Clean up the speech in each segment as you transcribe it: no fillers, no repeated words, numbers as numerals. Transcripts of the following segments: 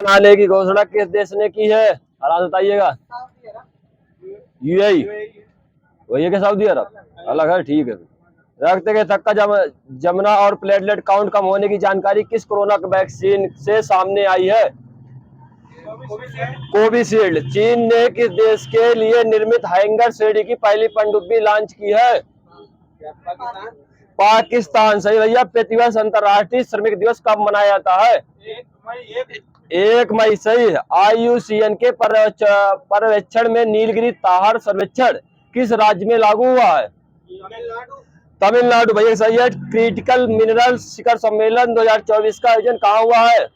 बनाने की घोषणा किस देश ने की है? आराम से बताइएगा। यूएई। वही है कि सऊदी अरब? अलग है, ठीक है। रक्त के थक्का जमना और प्लेटलेट काउंट कम होने की जानकारी किस कोरोना वैक्सीन से सामने आई है? कोविशील्ड। चीन ने किस देश के लिए निर्मित हैंगर श्रेणी की पहली पनडुब्बी लॉन्च की है? पाकिस्तान। सही भैया। प्रतिवर्ष अंतर्राष्ट्रीय श्रमिक दिवस कब मनाया जाता है? 1 मई। सही है। IUCN के पर्यवेक्षण में नीलगिरी ताहर सर्वेक्षण किस राज्य में लागू हुआ है? तमिलनाडु। भैया सही है। क्रिटिकल मिनरल शिखर सम्मेलन 2024 का आयोजन कहाँ हुआ है?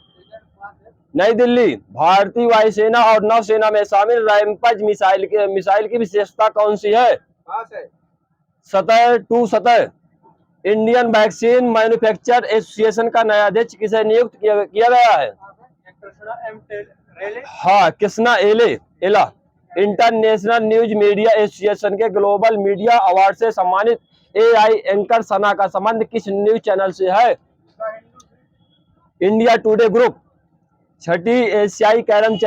नई दिल्ली। भारतीय वायुसेना और नौसेना में शामिल रामपज मिसाइल की विशेषता कौन सी है? सतह टू सतह। इंडियन वैक्सीन मैन्युफैक्चर एसोसिएशन का नया अध्यक्ष किसे नियुक्त किया गया है? हाँ, कृष्णा एला। इंटरनेशनल न्यूज मीडिया एसोसिएशन के ग्लोबल मीडिया अवार्ड से सम्मानित AI एंकर सना का संबंध किस न्यूज चैनल से है? India today group. छठी एशियाई कैरम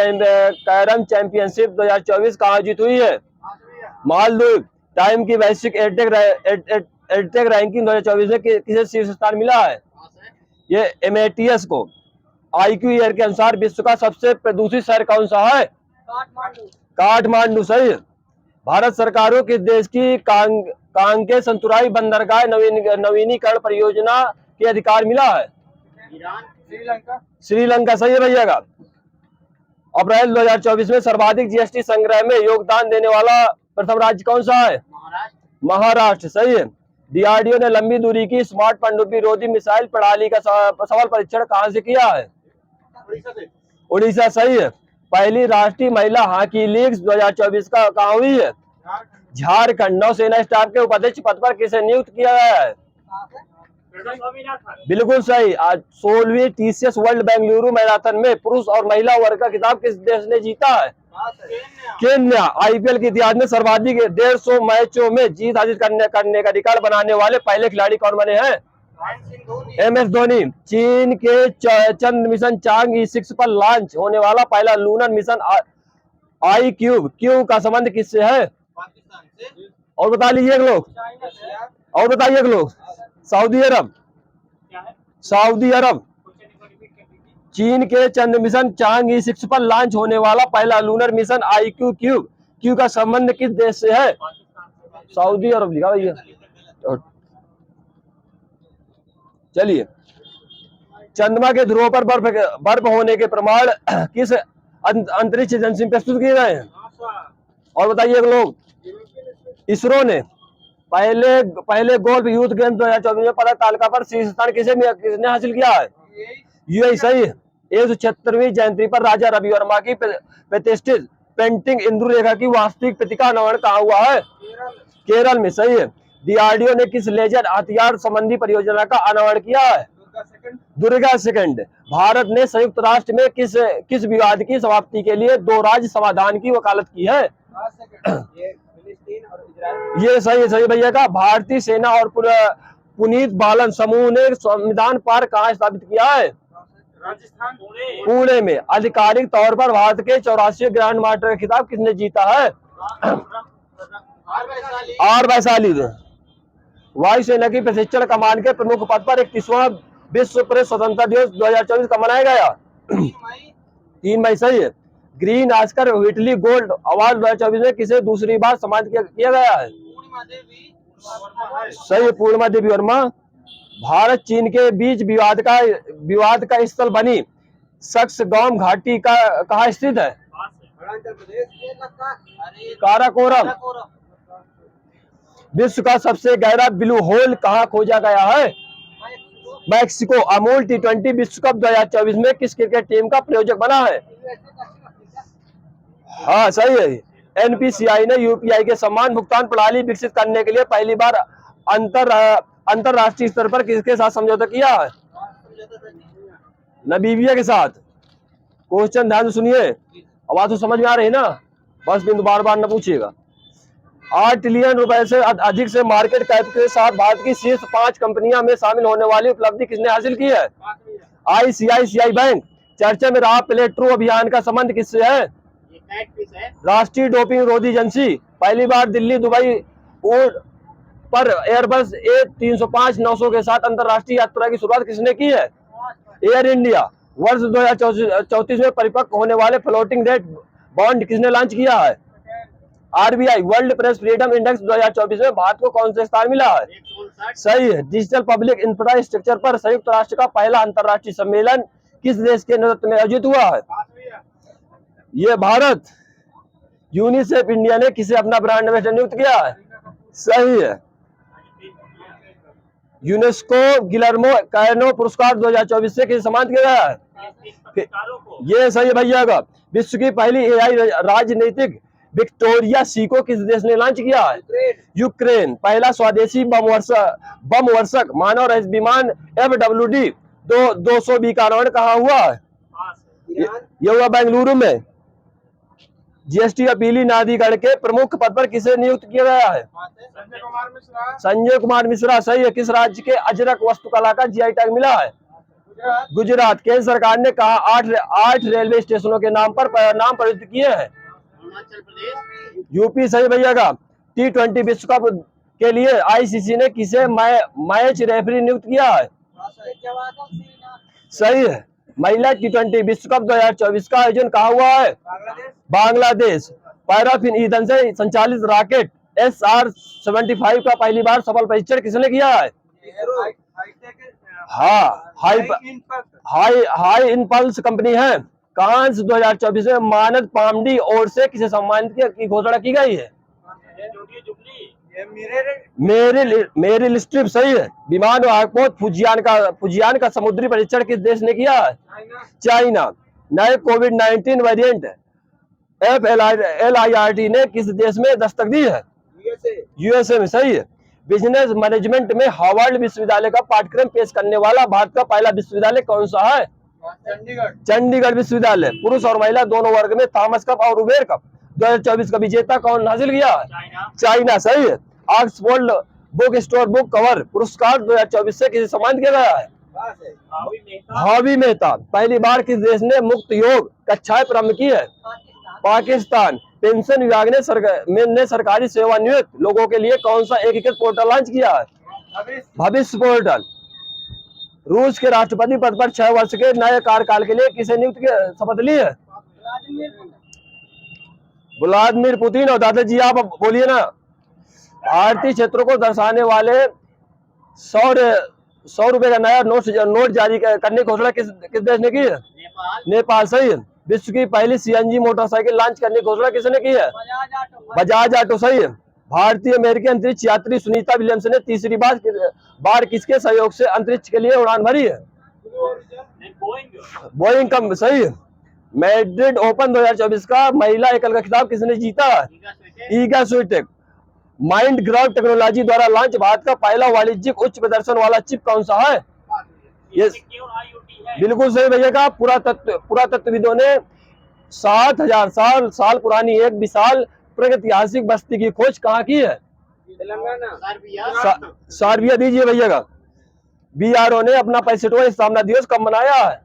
चैंपियनशिप 2024 कहाँ आयोजित हुई है? मालदीव। टाइम की वैश्विक एडटेक रैंकिंग 2024 में किसे शीर्ष स्थान मिला है? ये एमेटियस को। IQ ईयर के अनुसार विश्व का सबसे प्रदूषित शहर कौन सा है? काठमांडू। सही। भारत सरकार को किस देश की कांके संतुराई बंदरगाह नवीनीकरण परियोजना के अधिकार मिला है? श्रीलंका। सही है भैया का। अप्रैल 2024 में सर्वाधिक GST संग्रह में योगदान देने वाला प्रथम राज्य कौन सा है? महाराष्ट्र। सही है। DRDO ने लंबी दूरी की स्मार्ट पनडुब्बी रोधी मिसाइल प्रणाली का सफल परीक्षण कहां से किया है? उड़ीसा। सही है। पहली राष्ट्रीय महिला हॉकी लीग 2024 का कहां हुई है? झारखंड। नौसेना स्टाफ के उपाध्यक्ष पद पर किसे नियुक्त किया गया है? बिल्कुल सही। आज 16वीं TCS वर्ल्ड बेंगलुरु मैराथन में पुरुष और महिला वर्ग का खिताब किस देश ने जीता है? केन्या। IPL के इतिहास में सर्वाधिक 150 मैचों में जीत हासिल करने का रिकॉर्ड बनाने वाले पहले खिलाड़ी कौन बने हैं? MS धोनी। चीन के चंद्र मिशन चांग-E6 पर लॉन्च होने वाला पहला लूनर मिशन iCube क्यू का संबंध किससे है? और बता लीजिए लोग। और बताइए लोग। सऊदी अरब। सऊदी अरब। चीन के चंद्र मिशन चांग-E6 पर लॉन्च होने वाला पहला लूनर मिशन iCube क्यू का संबंध किस देश से है? सऊदी अरब लिखा भैया। चलिए। चंद्रमा के ध्रुवों पर बर्फ होने के प्रमाण किस अंतरिक्ष एजेंसी में प्रस्तुत किए गए हैं? और बताइए लोग। इसरो ने पहले गोल्फ यूथ गेम्स 2024 में पदक तालिका पर शीर्ष स्थान किसने हासिल किया है? UAE। सही है। 176वीं जयंती पर राजा रवि वर्मा की प्रतिष्ठित पेंटिंग इंद्र रेखा की वास्तविक प्रति का अनावरण कहाँ हुआ है? केरल में। सही है। DRDO ने किस लेजर हथियार संबंधी परियोजना का अनावरण किया है? दुर्गा सेकंड। भारत ने संयुक्त राष्ट्र में किस विवाद की समाप्ति के लिए 2 राज्य समाधान की वकालत की है? ये सही भैया का। भारतीय सेना और पुनीत बालन समूह ने संविधान पार्क कहाँ स्थापित किया है? राजस्थान पुणे में। आधिकारिक तौर पर भारत के 84 ग्रैंड मास्टर का खिताब किसने जीता है? R वैशाली। वायुसेना की प्रशिक्षण कमान के प्रमुख पद पर 31वां विश्व प्रेस स्वतंत्रता दिवस 2024 का मनाया गया? 3 मई। सही है। Green Oscar Whitley gold award 2024 में किसे दूसरी बार सम्मानित किया गया है? सही है। पूर्णिमा देवी वर्मा। भारत चीन के बीच विवाद का स्थल बनी सक्सगाम घाटी का कहाँ स्थित है? काराकोरम। विश्व का सबसे गहरा ब्लू होल कहाँ खोजा गया है? मैक्सिको। अमूल T20 विश्व कप 2024 में किस क्रिकेट टीम का प्रायोजक बना है? हाँ सही है। NPCI ने UPI के समान भुगतान प्रणाली विकसित करने के लिए पहली बार अंतरराष्ट्रीय स्तर पर किसके साथ समझौता किया है? नामीबिया के साथ। क्वेश्चन ध्यान से सुनिए। आवाज तो समझ में आ रही है ना? बस बिंदु बार बार न पूछिएगा। 8 ट्रिलियन रुपए से अधिक से मार्केट कैप के साथ भारत की शीर्ष 5 कंपनियां में शामिल होने वाली उपलब्धि किसने हासिल की है? ICICI bank. चर्चा में रहा प्ले ट्रू अभियान का संबंध किससे है? राष्ट्रीय डोपिंग विरोधी एजेंसी। पहली बार दिल्ली दुबई पर एयरबस A305-900 के साथ अंतरराष्ट्रीय यात्रा की शुरुआत किसने की है? Air India. वर्ष 2034 में परिपक्व होने वाले फ्लोटिंग रेट बॉन्ड किसने लॉन्च किया है? RBI। World press freedom index 2024 में भारत को कौन सा स्थान मिला है? सही है। डिजिटल पब्लिक इंफ्रास्ट्रक्चर पर संयुक्त राष्ट्र का पहला अंतरराष्ट्रीय सम्मेलन किस देश के नेतृत्व में आयोजित हुआ है? ये भारत। यूनिसेफ इंडिया ने किसे अपना ब्रांड एम्बेसडर नियुक्त किया है? सही है। यूनेस्को गिलर्मो कैनो पुरस्कार 2024 से किसे सम्मानित किया गया है? ये सही है भैया का। विश्व की पहली AI राजनीतिक विक्टोरिया सी को किस देश ने लॉन्च किया है? यूक्रेन। पहला स्वदेशी बम वर्षक मानव रहित विमान FWD 200B का आरोहण कहाँ हुआ है? ये हुआ बेंगलुरु में। GST अपीली नादीगढ़ के प्रमुख पद पर किसे नियुक्त किया गया है? संजय कुमार मिश्रा। सही है। किस राज्य के अजरक वास्तुकला का GI टैग मिला है? गुजरात। केंद्र सरकार ने कहा 8 रेलवे स्टेशनों के नाम परिवर्तित किए हैं? यूपी। सही भैया का। T20 विश्व कप के लिए ICC ने किसे मैच रेफरी नियुक्त किया है? सही है। महिला T20 विश्व कप 2024 का आयोजन कहाँ हुआ है? बांग्लादेश। पैराफिन ईंधन से संचालित रॉकेट SR-75 का पहली बार सफल परीक्षण किसने किया है? हाँ, हाई इम्पल्स कंपनी है। कांस 2024 में मानद पामडी और से किसे सम्मानित की घोषणा की गई है? Meryl Streep. सही है। विमान वाहक फुजियान का समुद्री परीक्षण किस देश ने किया है? चाइना। नए कोविड-19 वेरिएंट FLIRT ने किस देश में दस्तक दी है? USA में। सही है। बिजनेस मैनेजमेंट में हार्वर्ड विश्वविद्यालय का पाठ्यक्रम पेश करने वाला भारत का पहला विश्वविद्यालय कौन सा है? चंडीगढ़ विश्वविद्यालय। पुरुष और महिला दोनों वर्ग में थॉमस कप और उबेर कप 2024 का विजेता कौन हासिल किया? चाइना। सही है। Oxford book store book cover पुरस्कार 2024 से किसे सम्मानित किया गया है? भावी मेहता। पहली बार किस देश ने मुक्त योग कक्षाएं प्रारंभ की है? पाकिस्तान। पेंशन विभाग ने सरकारी सेवानिवृत्त लोगों के लिए कौन सा एकीकृत पोर्टल लॉन्च किया है? भविष्य पोर्टल। रूस के राष्ट्रपति पद पर 6 वर्ष के नए कार्यकाल के लिए किसे नियुक्त शपथ ली है? Vladimir Putin. और दादाजी आप बोलिए ना। भारतीय क्षेत्रों को दर्शाने वाले 100 रुपए का नया नोट जारी करने की घोषणा किस देश ने की है? नेपाल। सही है। विश्व की पहली CNG मोटरसाइकिल लॉन्च करने की घोषणा किसने की है? बजाज ऑटो। सही है। भारतीय अमेरिकी अंतरिक्ष यात्री सुनीता विलियम्स ने तीसरी बार किसके सहयोग से अंतरिक्ष के लिए उड़ान भरी है? Boeing company. सही है। मैड्रिड ओपन 2024 का महिला एकल का खिताब किसने जीता है? ईगा स्वीटेक। माइंड ग्राफ टेक्नोलॉजी द्वारा लॉन्च भारत का पहला वाणिज्यिक उच्च प्रदर्शन वाला चिप कौन सा है? ये बिल्कुल सही भैया का। पुरातत्वविदों ने 7000 साल पुरानी एक विशाल प्रागैतिहासिक बस्ती की खोज कहाँ की है? सार्बिया। दीजिए भैया का। BRO ने अपना 65वां स्थापना दिवस कब मनाया है?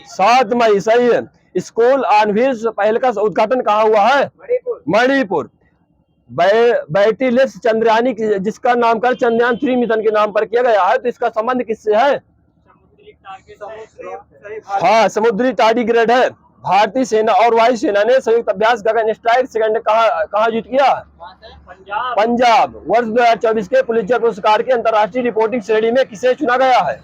7 मई। सही है। स्कूल ऑन व्हील्स पहल का उद्घाटन कहाँ हुआ है? मणिपुर। बैटी लिफ्ट चंद्रयानी जिसका नामकरण चंद्रयान 3 मिशन के नाम पर किया गया है, तो इसका संबंध किससे है? हाँ, समुद्री टारडीग्रेड है। भारतीय सेना और वायुसेना ने संयुक्त अभ्यास गगन स्ट्राइक सेकंड कहाँ जीत किया? पंजाब। वर्ष 2024 के पुलित्जर पुरस्कार की अंतरराष्ट्रीय रिपोर्टिंग श्रेणी में किसे चुना गया है?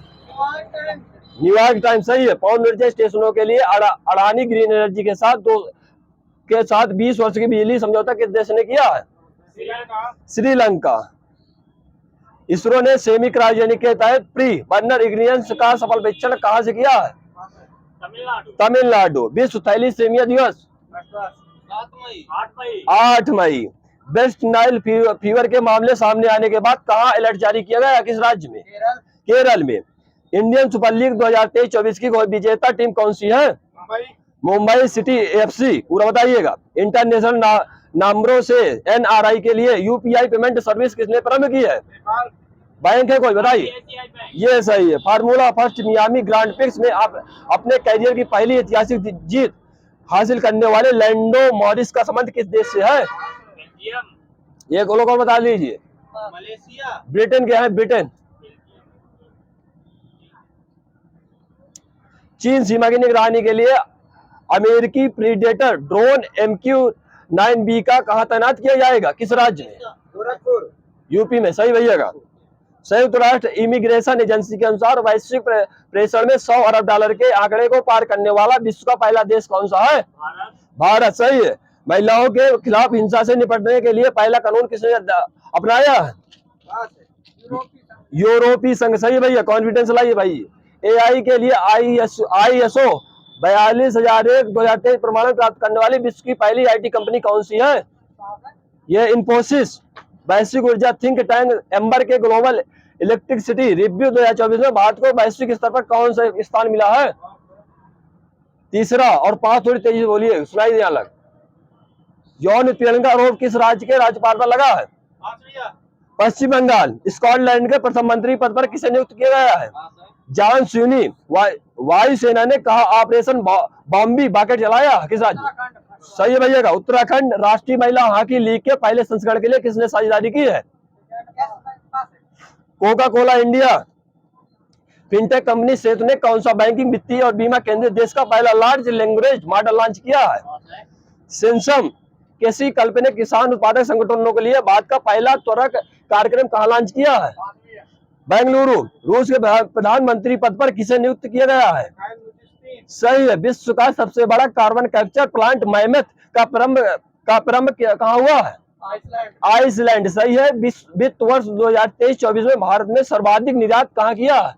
New York times. सही है। पवन ऊर्जा स्टेशनों के लिए अडानी ग्रीन एनर्जी के साथ 20 वर्ष की बिजली समझौता किस देश ने किया है? श्रीलंका। इसरो ने सेमी क्रायोजेनिक के तहत प्री बर्नर इग्निशन का सफल परीक्षण कहां से किया है? तमिलनाडु। विश्व थैलीसीमिया दिवस 8 मई। वेस्ट नाइल फीवर के मामले सामने आने के बाद कहां अलर्ट जारी किया गया? किस राज्य में? केरल में। इंडियन सुपर लीग 2023-24 की विजेता टीम कौन सी है? Mumbai city FC। पूरा बताइएगा। इंटरनेशनल नंबरों से NRI के लिए UPI पेमेंट सर्विस किसने प्रारंभ की है? बैंक है कोई बताइए। ये सही है। Formula first Miami grand prix में आप अपने कैरियर की पहली ऐतिहासिक जीत हासिल करने वाले लैंडो मॉरिस का संबंध किस देश से है? ये लोग और बता लीजिए। मलेशिया, ब्रिटेन क्या है? ब्रिटेन। चीन सीमा की निगरानी के लिए अमेरिकी प्रीडेटर ड्रोन MQ-9B का कहां तैनात किया जाएगा? किस राज्य में? गोरखपुर, यूपी में। सही भैया का। संयुक्त राष्ट्र इमिग्रेशन एजेंसी के अनुसार वैश्विक प्रेषण में $100 अरब के आंकड़े को पार करने वाला विश्व का पहला देश कौन सा है? भारत। सही है। महिलाओं के खिलाफ हिंसा से निपटने के लिए पहला कानून किसने अपनाया है? यूरोपीय संघ। सही भैया, कॉन्फिडेंस लाइए भाई। AI के लिए ISO 42001/2023 प्रमाणन प्राप्त करने वाली विश्व की पहली IT कंपनी कौन सी है? यह इन्फोसिस। वैश्विक ऊर्जा थिंक टैंक एम्बर के ग्लोबल इलेक्ट्रिसिटी रिव्यू 2024 में भारत को वैश्विक स्तर पर कौन सा स्थान मिला है? तीसरा। और 5 थोड़ी तेजी से बोलिए, सुनाई दिया अलग। यौन उत्पीड़न का आरोप किस राज्य के राज्यपाल पर लगा है? पश्चिम बंगाल। स्कॉटलैंड के प्रथम मंत्री पद पर किसे नियुक्त किया गया है? जॉन स्यूनी। वायुसेना ने कहा ऑपरेशन बॉम्बी बाकेट चलाया किस राज्य? सही है भैया का, उत्तराखंड। राष्ट्रीय महिला हॉकी लीग के पहले संस्करण के लिए किसने साझेदारी की है? Coca cola India. Fintech company Setu ने कौन सा बैंकिंग, वित्तीय और बीमा केंद्र देश का पहला लार्ज लैंग्वेज मॉडल लॉन्च किया है? सेंसम। किसी काल्पनिक किसान उत्पादक संगठनों के लिए भारत का पहला त्वरक कार्यक्रम कहां लॉन्च किया है? बेंगलुरु। रूस के प्रधानमंत्री पद पर किसे नियुक्त किया गया है? सही है। विश्व का सबसे बड़ा कार्बन कैप्चर प्लांट मैमथ का प्रारंभ कहां हुआ है? आइसलैंड। सही है। वित्त वर्ष 2023-24 में भारत में सर्वाधिक निर्यात कहां किया है?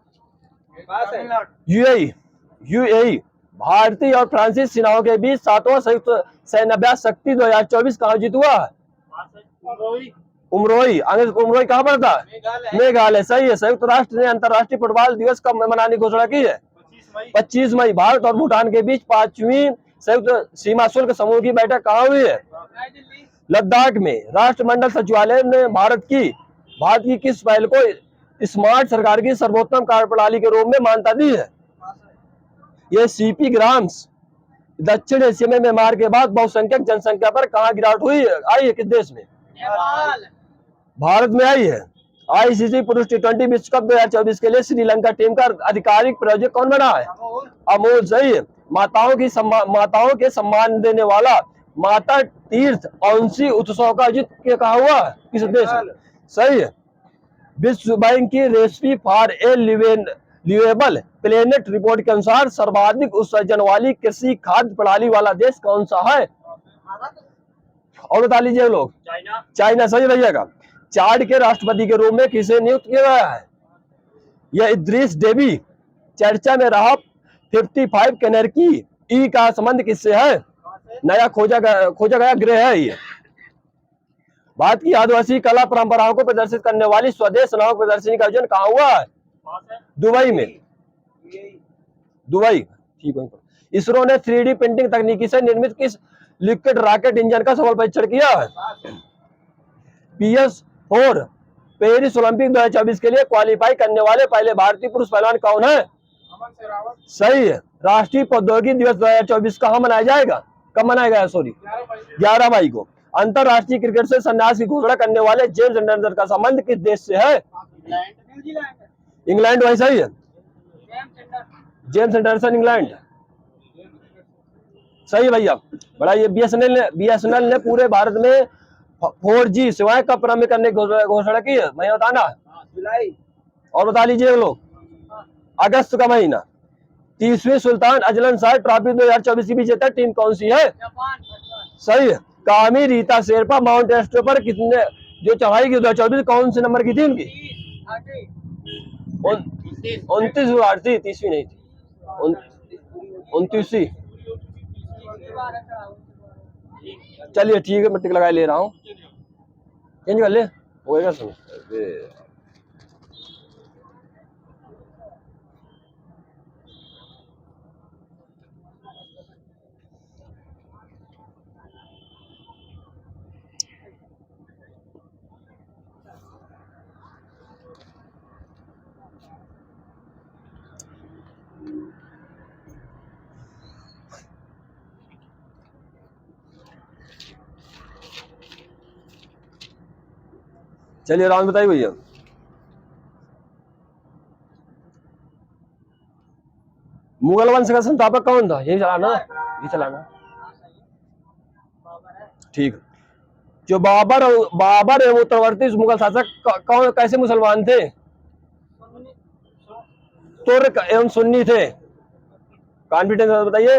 यूएई। भारतीय और फ्रांसीसी सेनाओं के बीच 7वां संयुक्त सैन्य अभ्यास शक्ति 2024 कहां जीत हुआ है? उमरोई। उमरोई कहां पर था? मेघालय। सही है। संयुक्त राष्ट्र ने अंतर्राष्ट्रीय फुटबॉल दिवस कब मनाने की घोषणा की है? 25 मई। भारत और भूटान के बीच 5वीं संयुक्त सीमा शुल्क समूह की बैठक कहां हुई है? लद्दाख में। राष्ट्रमंडल सचिवालय ने भारत की किस पहल को स्मार्ट सरकार की सर्वोत्तम कार्यप्रणाली के रूप में मान्यता दी है? ये CP ग्राम्स। दक्षिण एशिया में म्यांमार के बाद बहुसंख्यक जनसंख्या पर कहां गिरावट आई है? किस देश में? भारत में आई है। ICC पुरुष T20 विश्व कप 2024 के लिए श्रीलंका टीम का आधिकारिक प्रायोजक कौन बना है? अमूल। सही है। माताओं के सम्मान देने वाला माता तीर्थ औंसी उत्सव का आयोजित कहा हुआ है? किस देश में? सही है। विश्व बैंक की recipe for a livable planet report के अनुसार सर्वाधिक उत्सर्जन वाली कृषि खाद्य प्रणाली वाला देश कौन सा है? और बता लीजिए लोग। चाइना। सही भैया का। चाड के राष्ट्रपति के रूप में किसे नियुक्त किया गया है? यह इद्रिस डेबी। चर्चा में रहा 55 कैनरकी ई का संबंध किससे है? नया खोजा गया ग्रह है ये। भारत की आदिवासी कला परंपराओं को प्रदर्शित करने वाली स्वदेश नामक प्रदर्शनी का आयोजन कहां हुआ है? दुबई में। दुबई। ठीक है। इसरो ने 3D प्रिंटिंग तकनीकी से निर्मित किस लिक्विड रॉकेट इंजन का सफल परीक्षण किया है? PS4। पेरिस ओलंपिक 2024 के लिए क्वालिफाई करने वाले पहले भारतीय पुरुष पहलवान कौन है? सही है। राष्ट्रीय प्रौद्योगिकी दिवस 2024 कहां मनाया जाएगा? कब मनाया गया? सॉरी, 11 मई को। अंतरराष्ट्रीय क्रिकेट से संन्यास की घोषणा करने वाले जेम्स एंडरसन का संबंध किस देश से है? इंग्लैंड। वही सही है। James Anderson England. सही भैया। बड़ा ये BSNL ने पूरे भारत में 4G सेवाएं कब प्रारंभ करने की घोषणा की है? मैं बताना। जुलाई। और बता लीजिए लोग। अगस्त का महीना। 30वीं सुल्तान अजलन शाह ट्रॉफी 2024 की विजेता टीम कौन सी है? सही है। कामी रीता शेरपा माउंट एस्टो पर कितने जो चढ़ाई की 2024 कौन से नंबर की थी उनकी? 29 थी, 30वीं नहीं थी। 29वीं। चलिए ठीक है, मैं टिक लगा ले रहा हूँ। चेंज कर ले होएगा सुन। चलिए राउंड बताइए भैया। मुगल वंश का संस्थापक कौन था? यही चलाना, ये चलाना, ठीक। जो बाबर एवं उत्तरवर्ती मुगल शासक कौन, कैसे मुसलमान थे? तुर्क एवं सुन्नी थे। कॉन्फिडेंस बताइए।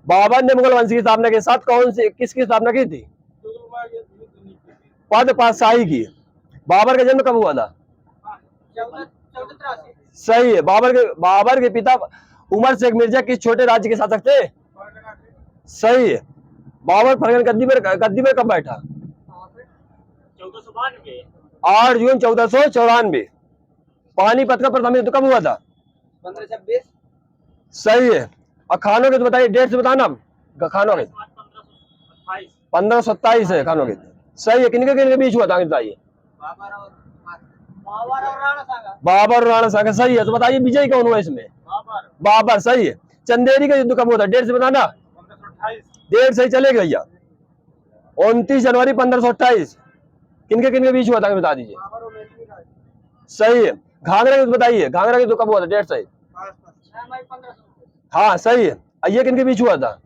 बाबर ने मुगल वंश की स्थापना के साथ कौन सी, किसकी स्थापना की थी? पद पातशाही की। बाबर का जन्म कब हुआ था? सही है। बाबर के पिता उमर शेख मिर्जा किस छोटे राज्य के शासक थे? सही है। बाबर फरगन गद्दी पर कब बैठा? 8 जून 1494। पानीपत का प्रथम युद्ध कब हुआ था? 1526। सही है। और खानों के तो बताइए, डेट से बताना। खानों के 1527 है खानों के। सही है। किनके बीच हुआ था बताइए? बाबर और राणा सांगा। सही है। तो बताइए विजय कौन हुआ इसमें? बाबर। सही है। चंदेरी का युद्ध कब हुआ था? डेट से बताना। डेट सही चलेगी भैया। 29 जनवरी 1528। किनके बीच हुआ था बता दीजिए। सही है। घाघरा युद्ध बताइए, घाघरा युद्ध कब हुआ था? डेट सही। हाँ सही है। ये किनके बीच हुआ था?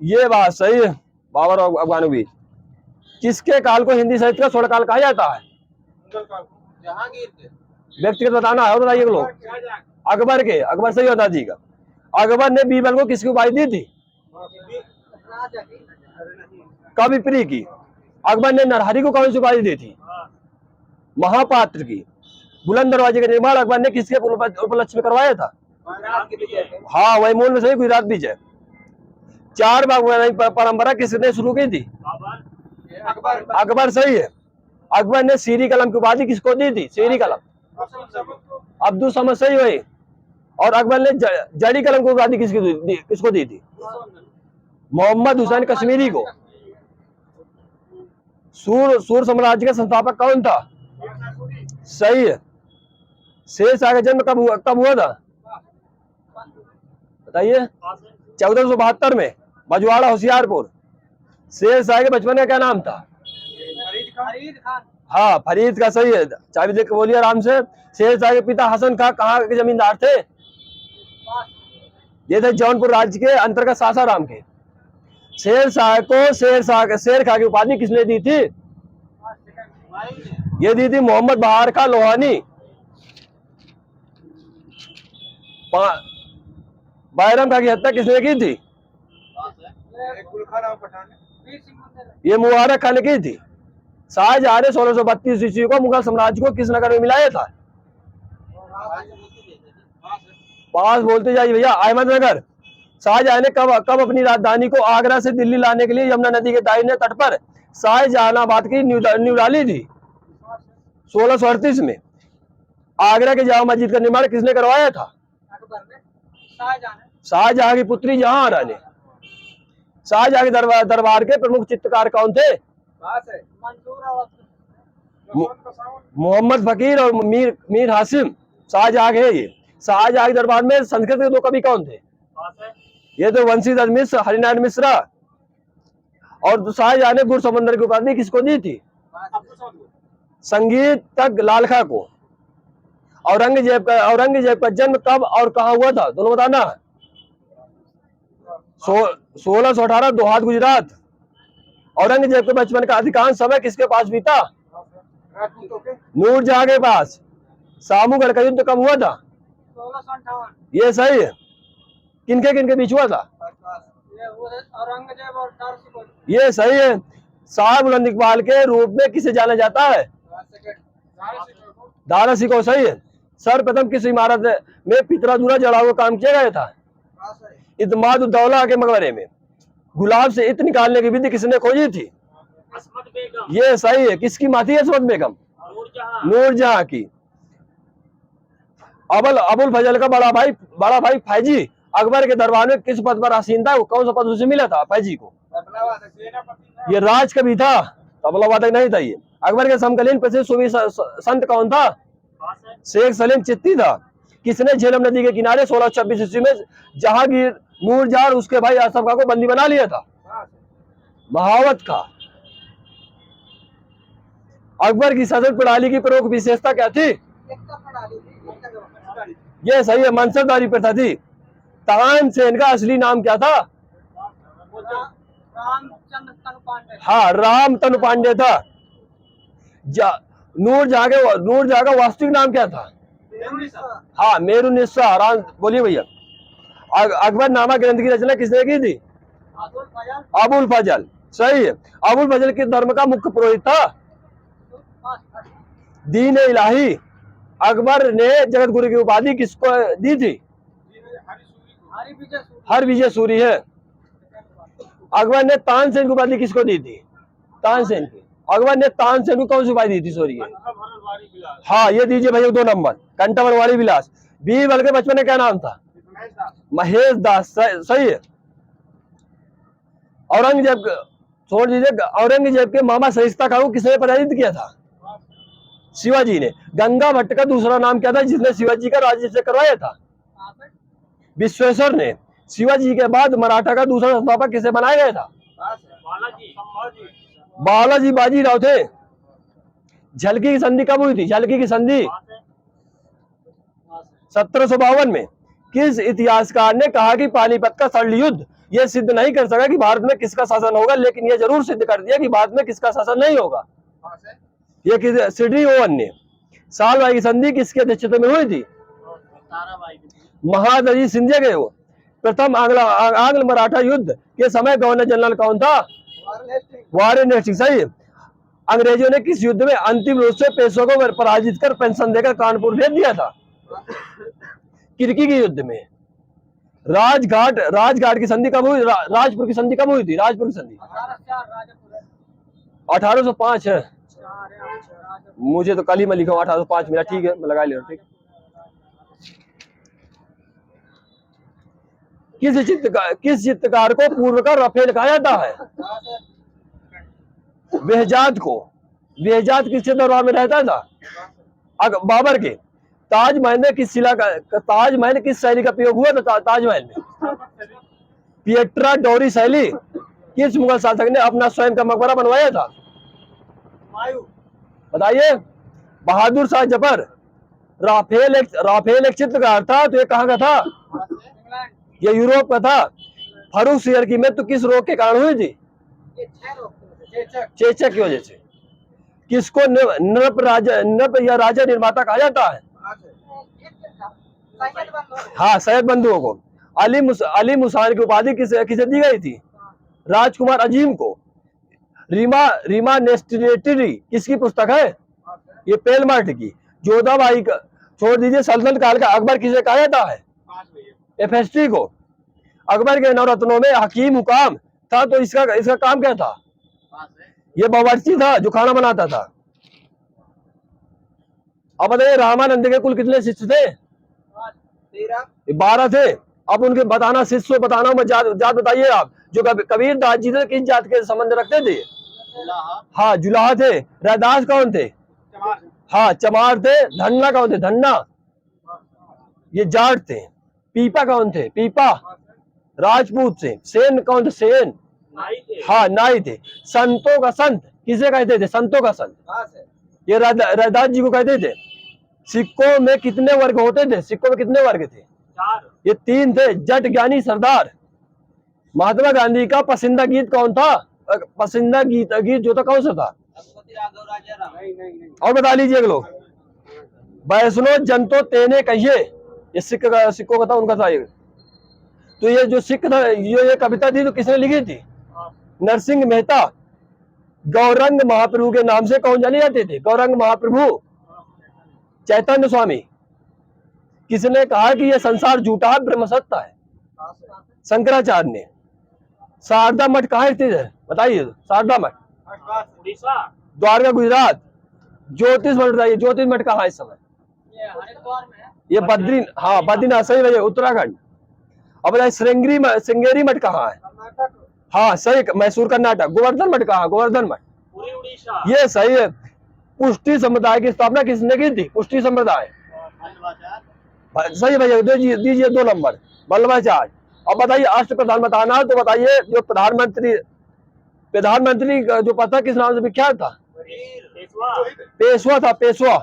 ये बात सही है। बाबर और अफगानों बीच। किसके काल को हिंदी साहित्य का स्वर्ण काल कहा जाता है? व्यक्तिगत बताना है, बताइए लोग। अकबर के। अकबर सही बता दीजिएगा। अकबर ने बीरबल को किसकी उपाधि दी थी? कविप्रिय की। अकबर ने नरहरि को कौन सी उपाधि दी थी? महापात्र की। बुलंद दरवाजे का निर्माण अकबर ने किसके उपलक्ष्य में करवाया था? हाँ वही मूल में सही, गुजरात विजय। 4 बाग परंपरा किसने शुरू की थी? अकबर। सही है। अकबर ने सीरी कलम की उपाधि किसको दी थी? सीरी कलम अब्दुल समद। सही हुई। और अकबर ने जड़ी कलम की उपाधि किसको दी थी? मोहम्मद हुसैन कश्मीरी को। सूर साम्राज्य का संस्थापक कौन था? सही है। शेरशाह का जन्म कब हुआ था बताइए? 1472 में, बजवाड़ा होशियारपुर। शेरशाह के बचपन का क्या नाम था? फरीद खान। हाँ फरीद का। सही है। चाबी देख के बोलिए आराम से। शेरशाह के पिता हसन खां कहाँ के जमींदार थे? ये थे जौनपुर राज्य के अंतर्गत सासाराम के। शेरशाह को शेर खां की उपाधि किसने दी थी? ये दी थी मोहम्मद बहार खां लोहानी। बैरम खां की हत्या किसने की थी? ये मुबारक खान ने की थी। शाहजहां ने 1632 ईस्वी को मुगल साम्राज्य को किस नगर में मिलाया था? पास बोलते जाइए भैया। अहमदनगर। शाहजहां ने कब अपनी राजधानी को आगरा से दिल्ली लाने के लिए यमुना नदी के दाहिने तट पर शाहजहानाबाद की नींव डाली थी? 1638 में। आगरा के जामा मस्जिद का निर्माण किसने करवाया था? शाहजहां की पुत्री जहांआरा ने। शाहजहां के दरबार के प्रमुख चित्रकार कौन थे? मोहम्मद फकीर और मीर हासिम। शाहजहां के ये। शाहजहां के दरबार में संस्कृत के 2 कवि कौन थे? ये तो वंशीधर मिश्र, हरिनारायण मिश्रा। और शाहजहां ने गुर समंदर की उपाधि किसको दी थी? संगीत तक लालखा को। औरंगजेब का जन्म कब और कहां हुआ था? दोनों बताना। 1618 दोहात गुजरात। औरंगजेब के बचपन का अधिकांश समय किसके पास बीता? नूरजहां के पास। सामूगढ़ का युद्ध कब हुआ था? 1658। ये सही है। किनके बीच हुआ था? औरंगजेब और दारा। ये सही है। शाह बुलंद इकबाल के रूप में किसे जाना जाता है? दारा सिकोह। सही है। सर्वप्रथम किस इमारत में पितरा जड़ा हुआ काम किया गया था? इत्माद उद्दौला के मकबरे में। गुलाब से इत निकालने की विधि किसने खोजी थी? ये सही है। किसकी माँ थी असमत बेगम? नूरजहां की। अबुल फजल का बड़ा भाई फैजी अकबर के दरबार में किस पद पर आसीन था? कौन सा पद उसे मिला था फैजी को? ये राज कवि था, तबला वादक नहीं था ये। अकबर के समकालीन प्रसिद्ध सूफी संत कौन था? शेख सलीम चिश्ती था। किसने झेलम नदी के किनारे 1626 ईस्वी में जहांगीर नूरजहां उसके भाई आसफ खां को बंदी बना लिया था? महावत खां। अकबर की शासन प्रणाली की प्रमुख विशेषता क्या थी? ये सही है, मनसबदारी प्रथा थी। तानसेन का असली नाम क्या था? हाँ, राम तनु पांडे था। नूरजहां का वास्तविक नाम क्या था? हाँ, मेरुनिस्सा। राम बोलिए भैया। अकबर नामा ग्रंथ की रचना किसने की थी? अबुल फजल। सही है। अबुल फजल किस धर्म का मुख्य पुरोहित था? दीन इलाही। अकबर ने जगत गुरु की उपाधि किसको दी थी? हर विजय सूरी है। अकबर ने तानसेन की उपाधि किसको दी थी? तानसेन की। अकबर ने तानसेन को कौन सी उपाधि दी थी? सॉरी, हाँ, ये दीजिए भैया 2 नंबर। कंठवरवारी विलास। बीरबल के बचपन में क्या नाम था? महेश दास। सही है। औरंगजेब छोड़ दीजिए, औरंगजेब के मामा सहिस्ता खान को किसने पराजित किया था? शिवाजी ने। गंगा भट्ट का दूसरा नाम क्या था जिसने शिवाजी का राज्याभिषेक करवाया था? विश्वेश्वर ने। शिवाजी के बाद मराठा का दूसरा संस्थापक किसे बनाया गया था? बालाजी बाजीराव थे। झलकी की संधि कब हुई थी? झलकी की संधि 1752 में। किस इतिहासकार ने कहा कि पानीपत का सरल युद्ध यह सिद्ध नहीं कर सका कि भारत में किसका शासन होगा, लेकिन यह जरूर सिद्ध कर दिया कि भारत में किसका शासन नहीं होगा? ये सिडनी ओवन ने। सालबाई की संधि किसके अध्यक्षता में हुई थी? महादजी सिंधिया के। वो प्रथम आंग्ल मराठा युद्ध के समय गवर्नर जनरल कौन था? Warren Hastings. सही है। अंग्रेजों ने किस युद्ध में अंतिम रूप से पेशवा को पराजित कर पेंशन देकर कानपुर भेज दिया था? किरकी के युद्ध में। राजघाट की संधि कब हुई? राजपुर की संधि कब हुई थी? राजपुर की संधि 1805 है। मुझे तो कल ही मैं लिखा 1805 मिला। ठीक है, मैं लगा लिया। ठीक। किस चित्रकार को पूर्व का रफेल कहा जाता है? बेहजाद को। बेहजाद किसके दरबार में रहता था? बाबर के। ताजमहल में किस शैली का प्रयोग हुआ था? ताजमहल में पिएट्रा डोरी शैली। किस मुगल शासक ने अपना स्वयं का मकबरा बनवाया था? बताइए। बहादुर शाह जफर। राफेल एक चित्रकार था, तो ये कहाँ का था? ये यूरोप का था। फर्रुख सियर की मृत्यु किस रोग के कारण हुई थी? चेचक की वजह से। किसको नृप या राजा निर्माता कहा जाता है? हाँ, सैयद बंधुओं को। अली मुसान की उपाधि किसे दी गई थी? राजकुमार अजीम को। रीमा नेस्टिनेटरी किसकी पुस्तक है? ये पेलमार्ट की। जोधाबाई का छोड़ दीजिए, सल्तनत काल का अकबर किसे कहा जाता है? एफएसटी को। अकबर के नवरत्नों में हकीम हुकाम था, तो इसका काम क्या था? ये बावर्ची था जो खाना बनाता था। अब बताइए, रामानंद के कुल कितने शिष्य थे? 12 थे। अब उनके बताना, शिष्य बताना, मैं जात बताइए आप। जो कबीर दास जी थे किस जात के संबंध रखते थे? हाँ, जुलाहा थे। रैदास कौन थे? हाँ, चमार थे। धन्ना कौन थे? धन्ना ये जाट थे। पीपा कौन थे? पीपा राजपूत थे। सेन कौन थे? सेन हाँ, नाई थे। संतों का संत किसे कहते थे? संतों का संत ये रैदास जी को कहते थे। सिक्कों में कितने वर्ग होते थे? सिक्कों में कितने वर्ग थे? 4। ये 3 थे। जट, ज्ञानी, सरदार। महात्मा गांधी का पसंदीदा गीत कौन था? पसंदीदा गीत जो था कौन सा था? और बता लीजिए लोग। वैष्णो जनतो तेने कहिए, ये सिक्कों का था, उनका था ये। तो ये जो सिख था, ये कविता थी तो किसने लिखी थी? नरसिंह मेहता। गौरंग महाप्रभु के नाम से कौन जाने जाते थे? गौरंग महाप्रभु। चैतन्य स्वामी। किसने कहा कि यह संसार झूठा है, ब्रह्म सत्य है? शंकराचार्य ने। शारदा मठ कहाँ स्थित है? बताइए। शारदा मठ द्वारका, गुजरात। ज्योतिष मठ बताइए। ज्योतिष मठ कहाँ है इस समय? ये बद्रीनाथ। सही भैया, उत्तराखंड। अब बताइए, श्रृंगेरी मठ कहाँ है? हाँ, सही, मैसूर, कर्नाटक। गोवर्धन मठ कहाँ? गोवर्धन मठ ये सही है। पुष्टि संप्रदाय की स्थापना किसने की थी? पुष्टि संप्रदाय सही भैया, दीजिए 2 नंबर। वल्लभाचार्य। अब बताइए, अष्टप्रधान बताना, तो बताइए जो प्रधानमंत्री जो पता किस नाम से विख्यात था? पेशवा था, पेशवा।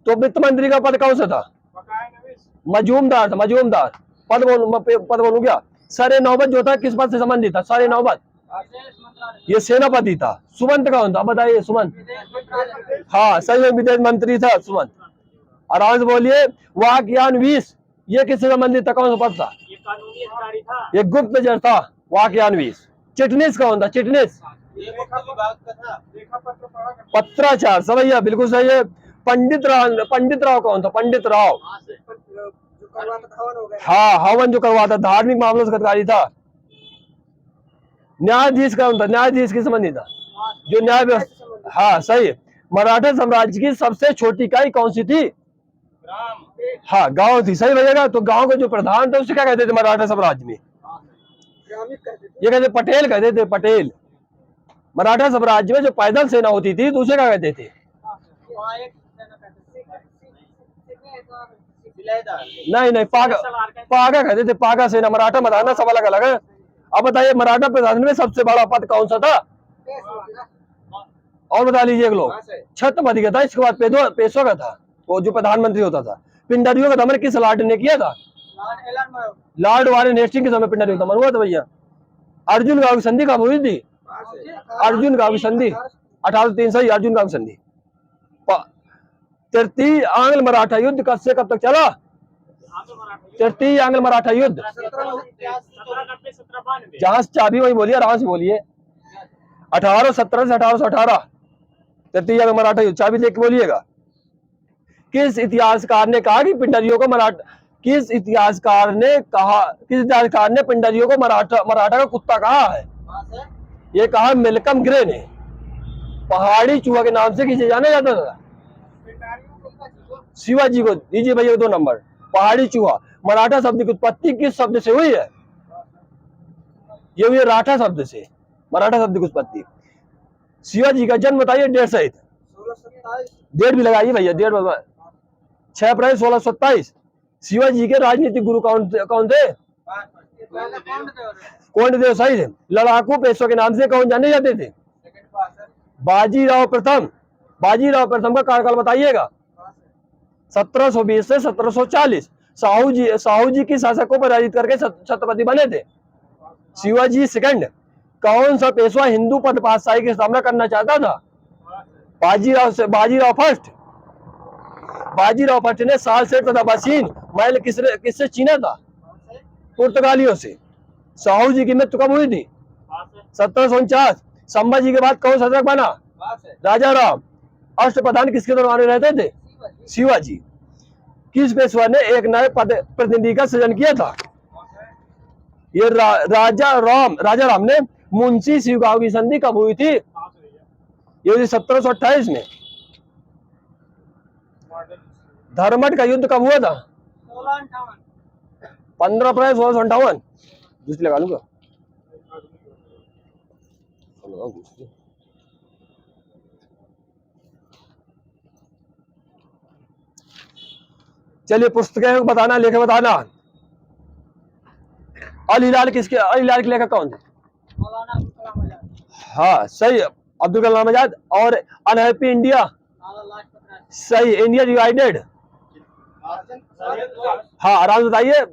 तो वित्त मंत्री का पद कौन सा था? मजूमदार था, मजूमदार। पद बोलूं क्या? सरे नौबत जो था किस पद से संबंधित था? सरे नौबत ये सेनापति था। सुमंत कौन था बताइए? सुमंत, हाँ सही है, विदेश मंत्री था सुमंत। आराम से बोलिए। वाक्यान्वीस ये किससे संबंधित था? कौन सा पद था? ये गुप्तचर था, वाक्यान्वीस। चिटनीस कौन था? चिटनीस पत्राचार, समझिए, बिल्कुल सही है। पंडित राव कौन था? पंडित राव, हाँ हवन जो करवाता, धार्मिक मामलों से अधिकारी था। न्यायाधीश कौन था? न्यायाधीश किस संबंधी था? जो न्याय व्यवस्था, हाँ सही है। मराठा साम्राज्य की सबसे छोटी इकाई कौन सी थी? हाँ गांव थी, सही भैया। तो गांव के जो प्रधान थे उसे क्या कहते थे मराठा साम्राज्य में? ये कहते पटेल कहते थे, पटेल। मराठा साम्राज्य में जो पैदल सेना होती थी तो उसे क्या कहते थे? नहीं, पागा कहते थे, पागा सेना। मराठा मराठा सब अलग अलग है। अब बताइए मराठा प्रशासन में सबसे बड़ा पद कौन सा था? और बता लीजिए एक लोग। छत्रपति का था, इसके बाद पेशवा का था, वो जो प्रधानमंत्री होता था। पिंडरियों का दमन किस लॉर्ड ने किया था? लॉर्ड वारेन हेस्टिंग के समय पिंडरियों का दमन हुआ था भैया। अर्जुन गांव की संधि कब हुई थी? अर्जुन गांव की संधि 1803, सही, अर्जुन गांव की संधि। तृतीय आंग्ल मराठा युद्ध कब से कब तक चला? तृतीय आंग्ल मराठा युद्ध, जहां से चाबी वही बोलिए, आराम से बोलिए। 1817 से 1818 तृतीय आंग्ल मराठा युद्ध, चाबी लेके बोलिएगा। किस इतिहासकार ने कहा कि पिंडरियों को किस इतिहासकार ने पिंडरियों को मराठा का कुत्ता कहा है? ये कहा मेलकम ग्रे ने। पहाड़ी चूहा के नाम से किसे जाना जाता था? शिवाजी को। दीजिए भैया 2 नंबर। पहाड़ी चूहा। मराठा शब्द की उत्पत्ति किस शब्द से हुई है? ये हुई राठा शब्द से, मराठा शब्द की उत्पत्ति। शिवाजी का जन्म बताइए डेट सहित। डेट भी लगाइए भैया, डेट 6 अप्रैल 1627। शिवाजी के राजनीतिक गुरु कौन थे? कोंडदेव, सही थे। लड़ाकू पेशवा के नाम से कौन जाने जाते थे? बाजीराव प्रथम। बाजीराव प्रथम का कार्यकाल बताइएगा। 1720 से 1740। साहू जी की शासक को पराजित करके छत्रपति बने थे शिवाजी सेकंड। कौन सा पेशवा हिंदू पद पातशाही की स्थापना करना चाहता था? बाजीराव फर्स्ट। बाजीराव फर्स्ट ने सालसेट तथा बसीन महल किससे छीना था? पुर्तगालियों से। साहू जी की मृत्यु कब हुई थी? 1749। संभाजी के बाद कौन शासक बना? राजा राम। अष्टप्रधान किसके दरबार में रहते थे? शिवाजी। किस पेशवा ने एक नए प्रतिनिधि का सृजन किया था? ये राजा राम ने। मुंशी शिवगांव की संधि कब हुई थी? ये हुई 1728 में। धर्मठ का युद्ध कब हुआ था? 15 अप्रैल 1658। दूसरी लगा लूंगा। चलिए पुस्तकें बताना, लेखक बताना। अल हिलाल की लेखक कौन थे? हाँ सही, अब्दुल कलाम आजाद। और अनहैप्पी इंडिया, सही, इंडिया डिवाइडेड। हाँ आराम से बताइए,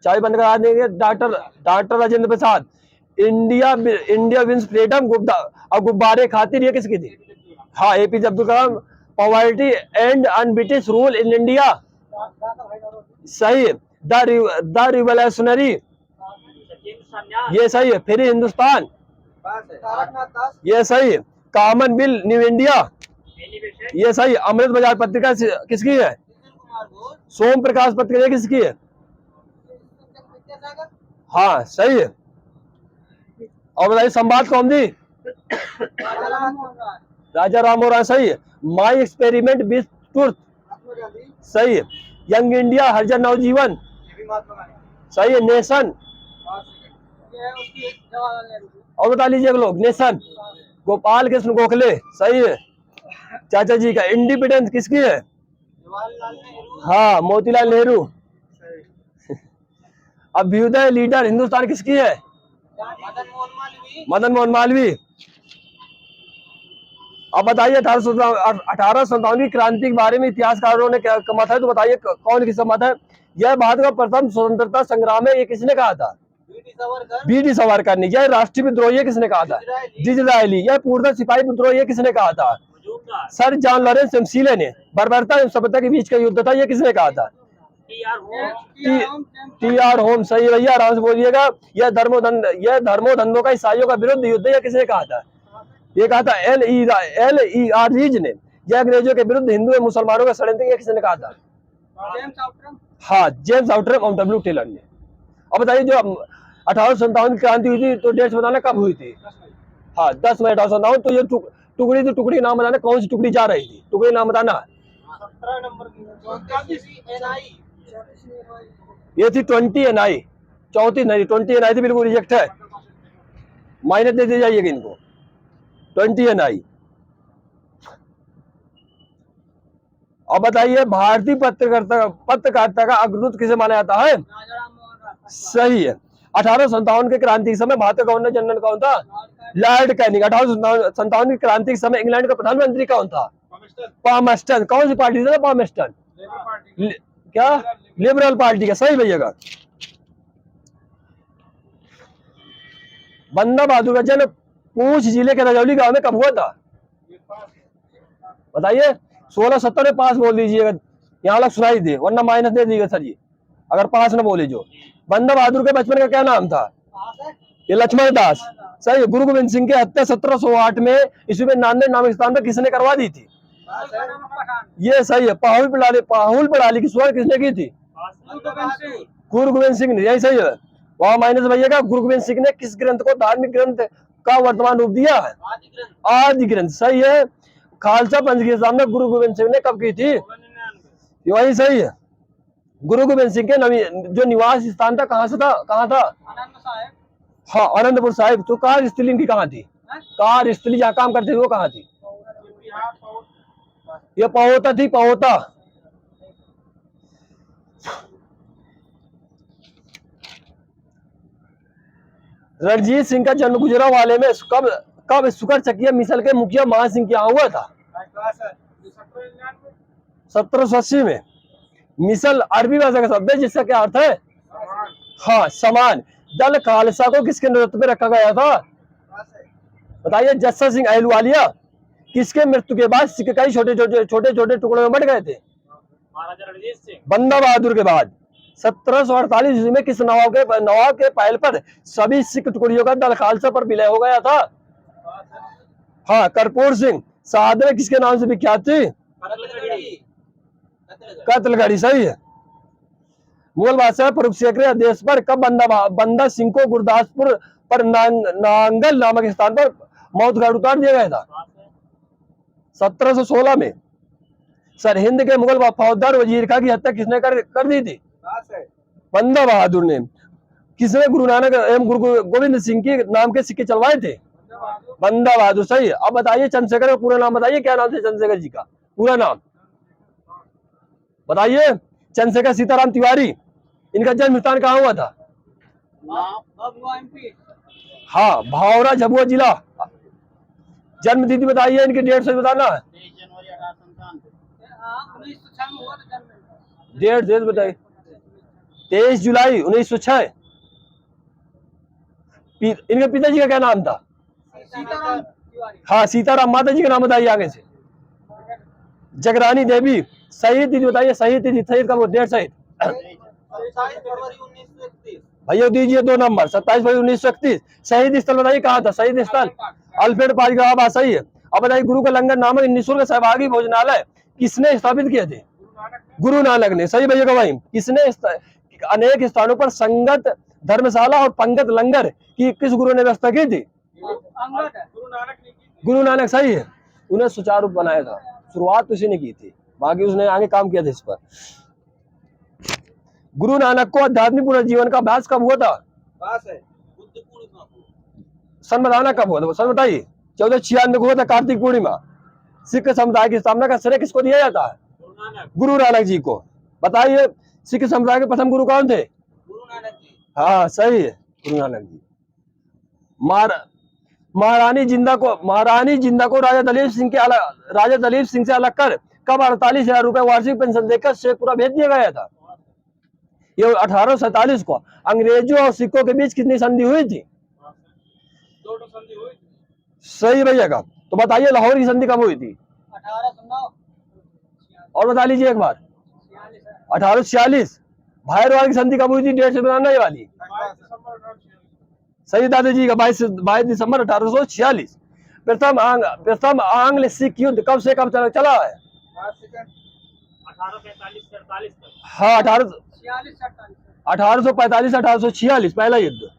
चाय बंद करा देंगे। Doctor Rajendra Prasad. India wins freedom, गुब्बारे खातिर, ये किसकी थी? हाँ APJ Abdul Kalam. Poverty and un-British rule in India, सही है। द रिवोल्यूशनरी, ये सही है। फिर हिंदुस्तान, ये सही है। कॉमनवेल्थ न्यू इंडिया, ये सही। अमृत बाजार पत्रिका किसकी है? सोम प्रकाश पत्रिका किसकी है? हाँ सही है। और बताइए संवाद कौमुदी, राजा राम मोहन राय, सही है। माई एक्सपेरिमेंट विथ ट्रुथ, सही है। यंग इंडिया, हरिजन नवजीवन, सही है। नेशन, और बता लीजिए लोग। नेशन, गोपाल कृष्ण गोखले, सही है। चाचा जी का। इंडिपेंडेंस किसकी है? हाँ मोतीलाल नेहरू। अभ्युदय लीडर हिंदुस्तान किसकी है? मदन मोहन मालवीय। अब बताइए 1857 की क्रांति के बारे में इतिहासकारों ने क्या मत है, तो बताइए कौन किसका मत है। यह भारत का प्रथम स्वतंत्रता संग्राम है, ये किसने कहा था? बीडी सवारकर ने। यह राष्ट्रीय विद्रोह ये किसने कहा था? डिजरायली। यह पूर्णतः सिपाही विद्रोह ये किसने कहा था? सर जॉन लॉरेंस चमसीले ने। बर्बरता एवं सभ्यता के बीच का युद्ध था, ये किसने कहा था? T R home. सही भैया, आराम से बोलिएगा। यह धर्मोधंधों का ईसाइयों का विरुद्ध युद्ध यह किसने कहा था? ये कहा था एल रीज ने। यह अंग्रेजों के विरुद्ध हिंदू एवं मुसलमानों का षड्यंत्र ये किसने कहा था? हाँ, जेम्स आउटरम और डब्ल्यू टेलर ने। अब बताइए जो 1857 की क्रांति हुई थी, तो डेट बताना कब हुई थी? हाँ, 10 मई 1857। तो ये टुकड़ी थी, टुकड़ी नाम बताना, कौन सी टुकड़ी जा रही थी? टुकड़ी नाम बताना। 17 नंबर की ये थी 20 NI। 34 नहीं, 20 NI थी, बिल्कुल रिजेक्ट है। माइनस दे दी जाइएगा इनको। 20 NI। अब बताइए भारतीय पत्रकारिता का अग्रदूत किसे माना जाता है? सही है। 1857 के क्रांति के समय भारत का गवर्नर जनरल कौन था? Lord Canning. 1857 की क्रांति के समय इंग्लैंड का प्रधानमंत्री कौन था? पामस्टन। कौन सी पार्टी से? पामस्टन क्या? लिबरल पार्टी का। सही भैया का। बंदा बहादुर का जन्म पूंछ जिले के रजौली गांव में कब हुआ था? बताइए। 1670 में पास बोल दीजिएगा, यहाँ लग सुनाई दे, वरना माइनस दे दीजिएगा सर जी अगर पास न बोले जो। बंदा बहादुर के बचपन का क्या नाम था? ये लक्ष्मण दास। सही। गुरु गोविंद सिंह की हत्या 1708 में ईस्वी में नांदेड़ नामक स्थान पर किसने करवा दी थी? ये सही है। पाहुल पड़ाली की शुरुआत किसने की थी? गुरु गोविंद सिंह ने। यही सही है। वहां माइनस भैया। गुरु गोविंद सिंह ने किस ग्रंथ को धार्मिक ग्रंथ का वर्तमान रूप दिया है? आदि ग्रंथ। सही है। खालसा पंथ की स्थापना गुरु गोविंद सिंह ने कब की थी? वही सही है। गुरु गोविंद सिंह के जो निवास स्थान था कहाँ से था? कहाँ था? हाँ, आनंदपुर साहिब। तो कार्यस्थली की कहाँ थी? कार्यस्थली जहाँ काम करते थे वो कहाँ थी? ये पहोता थी, पहोता। रणजीत सिंह का जन्म गुजरांवाले में कब सुकर चकिया मिसल के मुखिया महान सिंह के यहाँ हुआ था? 1780 में। मिसल अरबी भाषा का शब्द है जिसका क्या अर्थ है? हाँ, समान। दल खालसा को किसके नेतृत्व में रखा गया था? बताइए। जस्सा सिंह अहलूवालिया। किसके मृत्यु के बाद सिख कई छोटे छोटे टुकड़ों में बट गए थे? बंदा बहादुर के बाद। 1748 ईस्वी में किस नवाब के पहल पर सभी सिख टुकड़ियों का दल खालसा पर विलय हो गया था? हाँ, कर्पूर सिंह। शहादत किसके नाम से विख्यात थी? कत्लगढ़ी। सही है। मुगल बादशाह फर्रुख शेख के आदेश पर कब बंदा सिंह को गुरदासपुर पर नांगल नामक स्थान पर मौत घाट उतार दिया गया था? 1716 में। सर हिंद के मुगल फौजदार वजीर खां की हत्या किसने कर दी थी? बंदा बहादुर ने। किसने गुरु नानक एवं गुरु गोविंद सिंह के नाम के सिक्के चलवाए थे? बंदा बहादुर। सही है। अब बताइए चंद्रशेखर का पूरा नाम बताइए। क्या नाम था चंद्रशेखर जी का पूरा नाम? बताइए। चंद्रशेखर सीताराम तिवारी। इनका जन्म स्थान कहाँ हुआ था? हाँ, भावरा झाबुआ जिला। जन्म तिथि बताइए, इनकी डेट से बताना। डेट बताइए। 23 जुलाई 1906। इनके पिताजी का क्या नाम था? हाँ, सीताराम। माता जी का नाम बताइए आगे से। जगरानी देवी। सही तिथि बताइए। सही तिथि, सही का डेट सहित। भैया दीजिए 2 नंबर। 27 फरवरी 1931। शहीद स्थल बताइए कहाँ था? शहीद स्थल अल्फ्रेड पारिग्राह। सही है। अब बताइए गुरु का लंगर नामक निःशुल्क सहभागी भोजनालय किसने स्थापित किए थे? गुरु नानक ने। सही भैया भाई। किसने अनेक स्थानों पर संगत धर्मशाला और पंगत लंगर की किस गुरु ने व्यवस्था की थी? गुरु नानक। सही है। उन्हें सुचारू रूप बनाया था। शुरुआत उसी ने की थी, बाकी उसने आगे काम किया था इस पर। गुरु नानक को आध्यात्मिक पुनर्जीवन का अभ्यास कब हुआ था? सन बताना कब हुआ था? सन बताइए। 1496 को हुआ था, कार्तिक पूर्णिमा। सिख समुदाय की स्थापना का श्रेय किसको दिया जाता है? गुरु नानक जी को। बताइए सिख समुदाय के प्रथम गुरु कौन थे? गुरु नानक जी। हाँ, सही है, गुरु नानक जी। महारानी जिंदा को राजा दलीप सिंह से अलग कर कब 48,000 रुपए वार्षिक पेंशन देकर शेखपुरा भेज दिया गया था? ये 1847 को। अंग्रेजों और सिखों के बीच कितनी संधि हुई थी? 2 संधि हुई। सही भैया का। तो बताइए लाहौर की संधि कब हुई थी? 1809। और बता लीजिए एक बार। 1846। भायरवाल की संधि कब हुई थी? डेट से बनाना ये वाली। 22 दिसंबर 1846। सही दादाजी का 22 दिसंबर 1846। प्रथम आंग्ल सिख युद्ध कब से कब चला है? 1845 से 48 तक। हाँ 46 1845 1846 पहला युद्ध।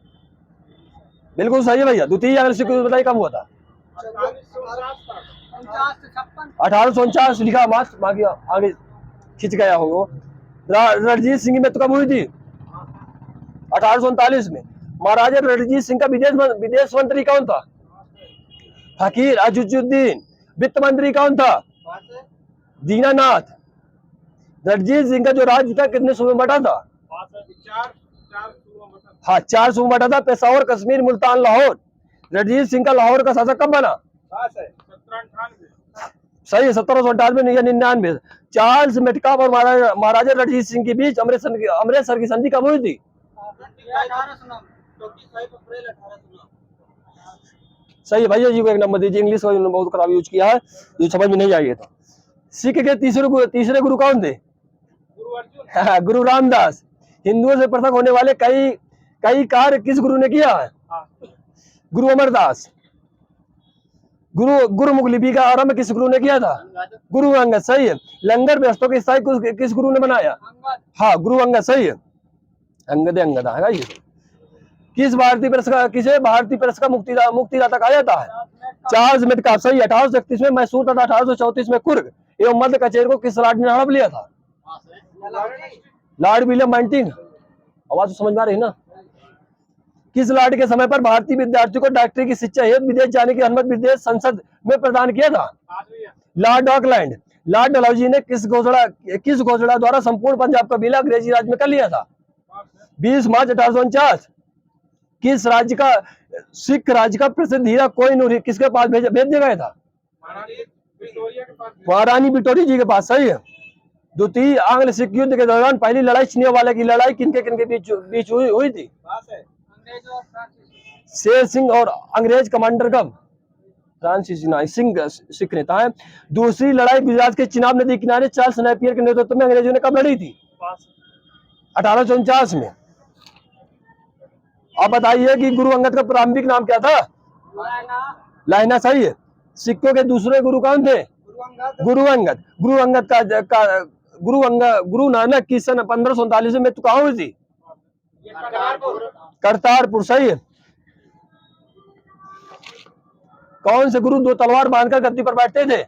बिल्कुल सही है भैया। द्वितीय आंग्ल सिख युद्ध बताइए कब हुआ था? 1849 लिखा मार्च, बाकी आगे खिंच गया हो। रणजीत सिंह की मृत्यु कब हुई थी? 1839 में। महाराजा रणजीत सिंह का विदेश मंत्री कौन था? फकीर अजुजुद्दीन। वित्त मंत्री कौन था? दीनानाथ। रणजीत सिंह का जो राज्य था कितने सूबे में बटा था? 4 हाँ 4 सूबे में बटा था। पेशावर, कश्मीर, मुल्तान, लाहौर। रणजीत सिंह का लाहौर का शासक कब बना? 1798। सही है 1798 या 99। चार्ल्स मेटकाफ और महाराजा रणजीत सिंह के बीच अमृतसर की संधि कब हुई थी? 1809। सही है भैया जी को 1 नंबर दीजिए। इंग्लिश का बहुत खराब यूज किया है, जो समझ में नहीं आई था। सिख के तीसरे गुरु कौन थे? गुरु अर्जुन। गुरु रामदास। हिंदुओं से पृथक होने वाले कई कार्य किस गुरु ने किया है? गुरु अमरदास। गुरुमुख लिपि का आरंभ किस गुरु ने किया था? गुरु अंगद। सही है। लंगर व्यवस्था की स्थायी किस गुरु ने बनाया? हाँ गुरु अंगद। सही है। अंगद आएगा ये। किसे भारतीय प्रेस का मुक्तिदाता कहा जाता है? Charles Metcalfe. सही। 1831 में मैसूर तथा 1834 में कुर्ग एवं मध्य कचेरी को किस लॉर्ड ने हड़प लिया था? Lord William Bentinck. आवाज तो समझ में आ रही है ना? किस लॉर्ड के समय पर भारतीय विद्यार्थियों को डॉक्टरी की शिक्षा हेतु विदेश जाने की अनुमति विदेश संसद में प्रदान किया था? Lord Auckland. लॉर्ड डलहौजी ने किस घोषणा द्वारा संपूर्ण पंजाब का कबीला अंग्रेजी राज में कर लिया था? 20 मार्च 1849। किस राज्य का सिख राज्य का प्रसिद्ध हीरा कोहिनूर किसके पास भेज दिया गया था? महारानी विक्टोरिया जी के पास। सही है। द्वितीय आंग्ल सिख युद्ध के दौरान पहली लड़ाई छिन्नेवाला की लड़ाई किनके बीच हुई थी? शेर सिंह और अंग्रेज कमांडर कब? फ्रांसिस सिंह सिख नेता है। दूसरी लड़ाई गुजरात के चिनाब नदी किनारे चार्ल्स नेपियर के नेतृत्व में अंग्रेजों ने कब लड़ी थी? 1849 में। आप बताइए कि गुरु अंगद का प्रारंभिक नाम क्या था? लाइना। सही है। सिखों के दूसरे गुरु कौन थे? गुरु अंगद। गुरु नानक की सन 1539 में मृत्यु कहाँ हुई थी? करतारपुर। सही है। कौन से गुरु 2 तलवार बांधकर गद्दी पर बैठते थे?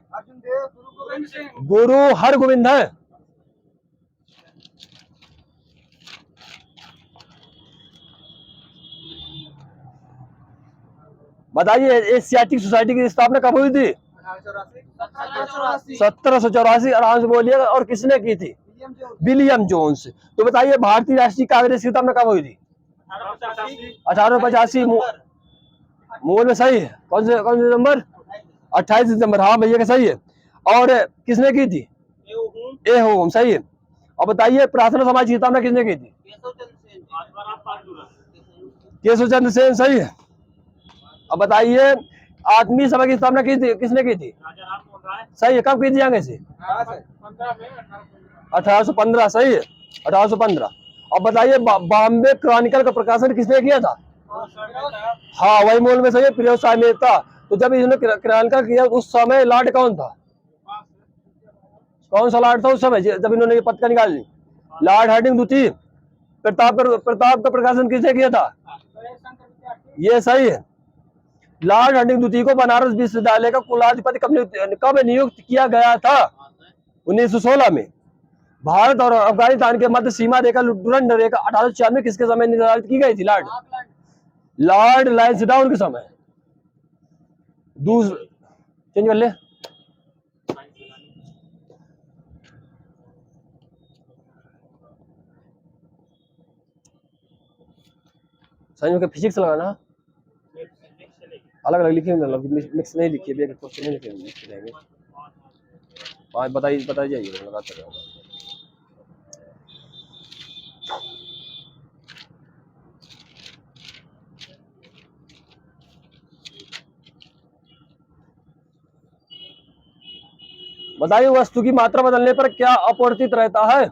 गुरु हरगोविंद है। बताइए एशियाटिक सोसाइटी की स्थापना कब हुई थी? 1784। आराम से बोलिएगा। और किसने की थी? William Jones. तो बताइए भारतीय राष्ट्रीय कांग्रेस की स्थापना कब हुई थी? 1885 मूल में। सही है। कौन से नंबर? 28 दिसंबर। हाँ भैया का सही है। और किसने की थी? एहोम। सही है। और बताइए प्रार्थना समाज की स्थापना किसने की थी? केशव चंद्र सेन। सही है। अब बताइए आत्मीय सभा की स्थापना किसने की थी? सही है। कब की थी आगे से? 1815। सही है। 1815। अब बताइए बॉम्बे क्रॉनिकल का प्रकाशन किसने किया था? हाँ वही मूल में। सही है। फिरोज शाह मेहता। तो जब इन्होंने क्रॉनिकल किया उस समय लॉर्ड कौन था? कौन सा लॉर्ड था उस समय जब इन्होंने ये पत्रिका निकाली? लॉर्ड हार्डिंग द्वितीय। प्रताप का प्रकाशन किसने किया था? ये सही है। लॉर्ड हार्डिंग द्वितीय को बनारस विश्वविद्यालय का कुलाधिपति कब नियुक्त किया गया था? 1916 में। भारत और अफगानिस्तान के मध्य सीमा रेखा डुरंड रेखा 1896 में किसके समय निर्धारित की गई थी? लॉर्ड लांसडाउन के समय। चेंज कर ले। सही में फिजिक्स लगाना अलग अलग लिखे हुए मतलब मिक्स नहीं लिखी है, क्वेश्चन नहीं लिखे रहेंगे। बताइए जाइए लगाते रहेगा। बताइए वस्तु की मात्रा बदलने पर क्या अपरिवर्तित रहता है?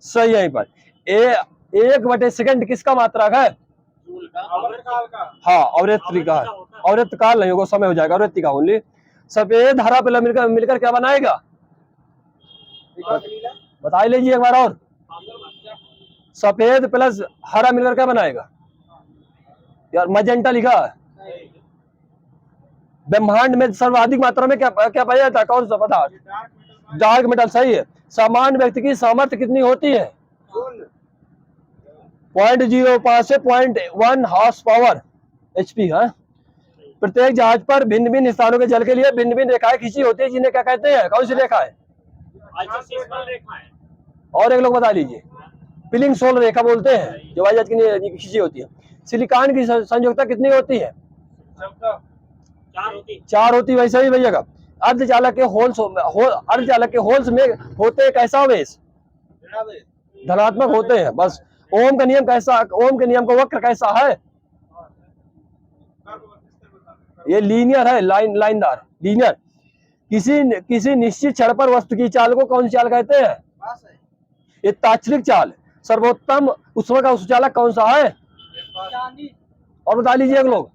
सही है। पर एक बटे सेकंड किसका मात्रक है? जूल का, अवृत्तकाल का। हाँ अवृत्ति का, अवृत्तकाल नहीं होगा, समय हो जाएगा, अवृत्ति का ओनली। सफेद हरा पीला मिलकर क्या बनाएगा? बता लीजिए एक बार और। सफेद प्लस हरा मिलकर क्या बनाएगा यार? मजेंटा लिखा है। ब्रह्मांड में सर्वाधिक मात्रा में क्या पाया जाता है? कौन सा पदार्थ? Dark metal. सही है। सामान्य व्यक्ति की सामर्थ्य कितनी होती है? 0.05 से 0.1 हॉर्स पावर HP है। प्रत्येक जहाज पर भिन्न भिन्न स्थानों के जल के लिए भिन्न भिन्न रेखाएं खींची होती है, जिन्हें क्या कहते हैं? कौन सी रेखा है? और एक लोग बता लीजिए। पिलिंग सोल रेखा बोलते हैं, जो जहाज की खींची होती है। सिलिकॉन की संयोजकता कितनी होती है? 4 होती। वैसे ही भैया अर्धचालक के होल्स में होते हैं कैसा आवेश? धनात्मक होते हैं। बस ओम का नियम कैसा? ओम के नियम का वक्र कैसा है? ये लीनियर है, लाइनदार लीनियर। किसी निश्चित क्षण पर वस्तु की चाल को कौन सी चाल कहते हैं? ये तात्क्षणिक चाल। सर्वोत्तम उष्मा का सुचालक कौन सा है? और बता लीजिए एक लोग।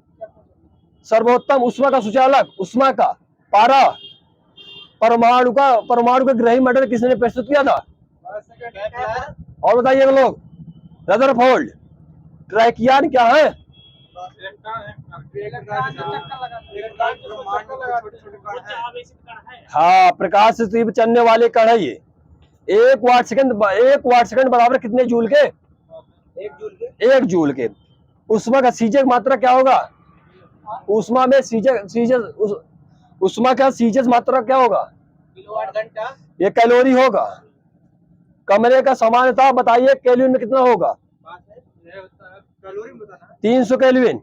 सर्वोत्तम उष्मा का सुचालक, उष्मा का पारा। परमाणु का ग्रही मंडल किसने प्रस्तुत किया था? और बताइए लोग। रदरफोर्ड। ट्रैकियान क्या है? हाँ प्रकाश से तीव्र चलने वाले कण है ये। 1 वाट सेकंड बराबर कितने जूल के? 1 जूल के। उष्मा का सीजक मात्रा क्या होगा? उष्मा में उष्मा का सीजक मात्रा क्या होगा? किलोवाट घंटा। ये कैलोरी होगा। कमरे का सामान्य ताप बताइए केल्विन में कितना होगा? 300 केल्विन।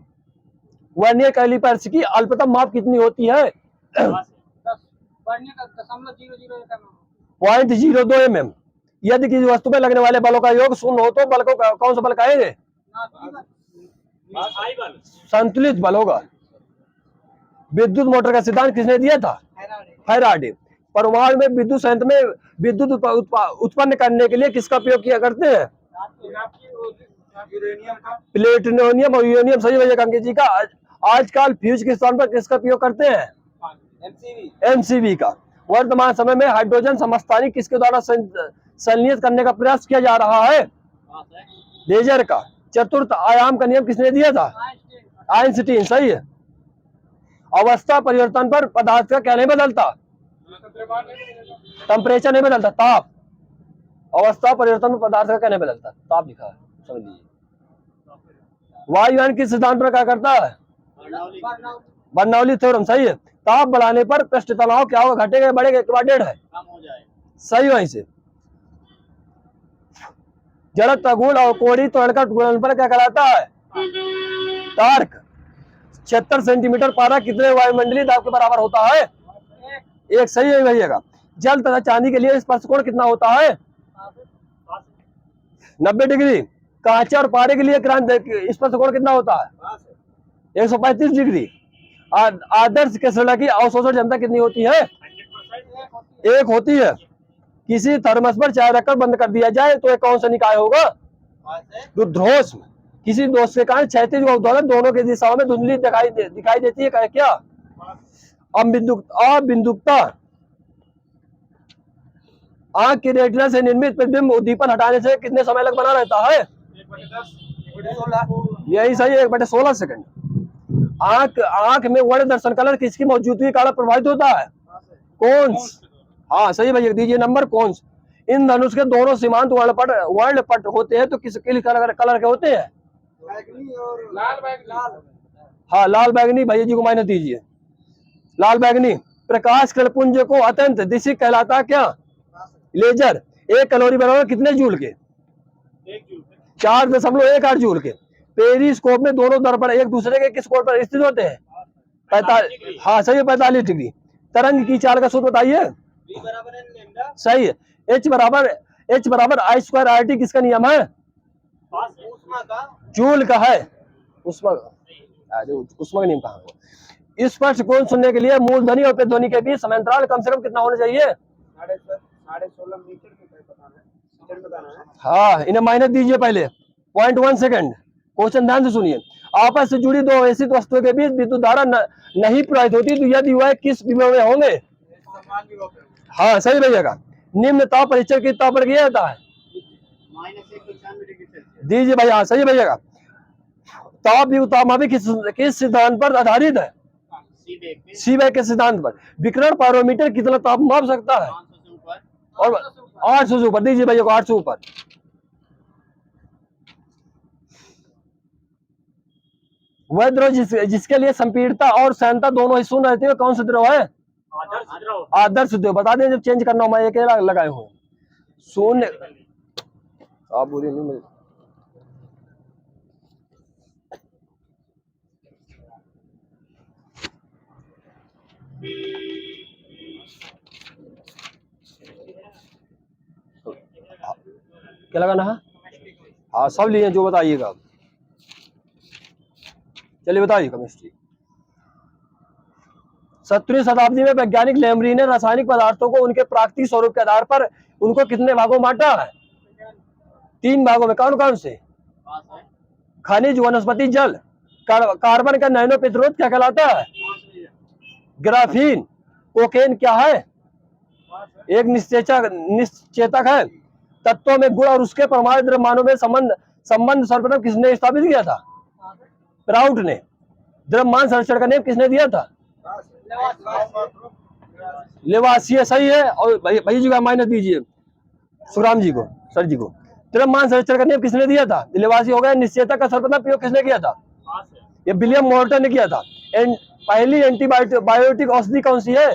वर्नियर कैलिपर्स की अल्पतम माप कितनी होती है? 0.02 mm। यदि किसी वस्तु पर लगने वाले बलों का योग 0 हो तो बल को कौन सा बल कहेंगे? संतुलित बल होगा। विद्युत मोटर का सिद्धांत किसने दिया था? फैराडे। परमाणु में विद्युत संयंत्र में विद्युत उत्पन्न करने के लिए किसका उपयोग किया करते हैं? प्लेटिनोनियम और यूरेनियम। सही भैया कांके जी का। आजकल फ्यूज के स्थान पर किसका उपयोग करते हैं? MCV का। वर्तमान समय में हाइड्रोजन समस्थानिक किसके द्वारा संनियत करने का प्रयास किया जा रहा है? लेजर का। चतुर्थ आयाम का नियम किसने दिया था? आइंस्टीन। सही है। अवस्था परिवर्तन पर पदार्थ का क्या नहीं बदलता? टेम्परेचर नहीं बदलता, ताप। अवस्था परिवर्तन में पदार्थ का क्या नहीं बदलता? ताप लिखा है, समझ लीजिए। वायुयान किस सिद्धांत पर क्या करता है? Bernoulli theorem. सही है। ताप बढ़ाने पर पृष्ठ तनाव क्या होगा? घटेगा, बढ़ेगा, डेढ़ है, कम हो जाए। सही। वहीं से जड़त्व गुण और कोणीय त्वरण का गुणनफल क्या कहलाता है? टार्क। 76 सेंटीमीटर पारा कितने वायुमंडलीय दाब के बराबर होता है? 1। सही है भैया। जल तथा चांदी के लिए स्पर्श कोण कितना होता है? 90 डिग्री। कांचे और पारे के लिए स्पर्श कोण कितना होता है? 135 डिग्री। आदर्श केसरला की अवशोषण क्षमता कितनी होती है? 1 होती है। किसी थर्मस पर चाय रखकर बंद कर दिया जाए तो कौन सा निकाय होगा? रुद्धोष्म। किसी दोष के कारण क्षैतिज व ऊर्ध्वाधर दोनों की दिशाओं में धुंधली दिखाई देती है, क्या? अबिंदुकता। आंख की रेटिना से निर्मित प्रतिबिंब उद्दीपन हटाने से कितने समय लग बना रहता है? यही सही है, 1/16 सेकंड। आंख में वर्ण दर्शन कलर किसकी मौजूदगी के कारण प्रभावित होता है? कोन्स। हाँ सही भैया, दीजिए नंबर कोन्स। इन धनुष के दोनों सीमांत वर्णपट होते हैं तो किस कलर के होते हैं? हाँ लाल बैगनी। भैया जी को माइनस दीजिए। लाल बैगनी। प्रकाश कलपुंज को अत्यंत दिशिक कहलाता है, क्या? लेजर। 1 कैलोरी बराबर कितने जूल के? 4.18 जूल के। पेरिस्कोप में दोनों दर्पण एक दूसरे के किस कोण पर स्थित होते हैं? 45, हाँ सही है 45 डिग्री। तरंग की चाल का सूत्र बताइए। V बराबर n लैम्डा सही है। H बराबर I स्क्वायर RT किसका नियम है? ऊष्मा का जूल का है। उष्मा उष्मा का नियम कहाँ है? स्पष्ट कोण सुनने के लिए मूल ध्वनि और प्रतिध्वनि के बीच समांतराल कम से कम कितना होना चाहिए? 16.5 मीटर बताना है। हाँ, इन्हें माइनस दीजिए पहले 0.1 सेकंड। क्वेश्चन ध्यान से सुनिए। आपस से जुड़ी दो अवैसित वस्तुओं के बीच विद्युत धारा नहीं प्रवाहित होती तो यदि वह किस विभव में होंगे? समान विभव पे हाँ सही भैया। निम्न ताप परीक्षण किस ताप पर किया जाता है? -195 डिग्री सेल्सियस। दीजिए भैया, हाँ सही है भैया। ताप भी किस सिद्धांत पर आधारित है? सीबेक के सिद्धांत पर। विकिरण पायरोमीटर कितना ताप माप सकता है? 500 से ऊपर और 800 से ऊपर। दीजिए भैया को 800 ऊपर। वह द्रव जिसके लिए संपीड़ता और सहनता दोनों ही शून्य रहती है, कौन सा द्रव है? आदर्श द्रव। बता दें जब चेंज करना हो, मैं एक लगाए हुए शून्य। आप बोलिए नहीं मिल। क्या लगाना है? हाँ सब लिए जो बताइएगा। चलिए बताइए केमिस्ट्री। 17वीं शताब्दी में वैज्ञानिक लेमरी ने रासायनिक पदार्थों को उनके प्राकृतिक स्वरूप के आधार पर उनको कितने भागों में बांटा है? 3 भागों में। कौन कौन से? खनिज, वनस्पति, जल। कार्बन का नैनो प्रतिरोध क्या कहलाता है? ग्राफीन। कोकेन क्या है? एक निश्चेतक है। तत्वों में गुण और उसके परमाणु द्रव्यमानों में संबंध सर्वप्रथम किसने स्थापित किया था? प्राउट ने। द्रव्यमान संरक्षण का नियम किसने दिया था? लेवासिए। सही है। और भैया जी का माइनस दीजिए सुराम जी को, सर जी को। द्रव्यमान संरक्षण का नियम किसने दिया था? लेवासी हो गया। निश्चेतक का सर्वप्रथम प्रयोग किसने किया था? ये विलियम मोर्टन ने किया था। पहली एंटीबायोटिक औषधि कौन सी है?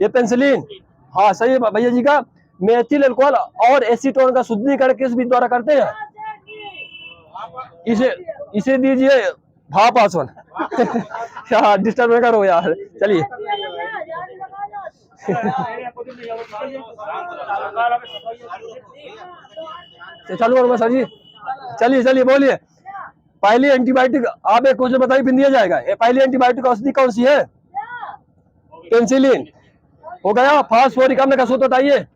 ये पेनिसिलिन। हाँ सही है भैया जी का। मेथिल अल्कोहल और एसीटोन का शुद्धिकरण किस विधि द्वारा करते हैं? इसे दीजिए भाप आसवन। क्या डिस्टर्ब नहीं करो यार। चलिए चालू करो सर जी। चलिए बोलिए। पहली एंटीबायोटिक आप एक क्वेश्चन बताइए फिर दिया जाएगा। ये पहली एंटीबायोटिक औषधि कौन सी है? पेनिसिलिन। हो गया। फास्फोरिक अम्ल का सूत्र बताइए।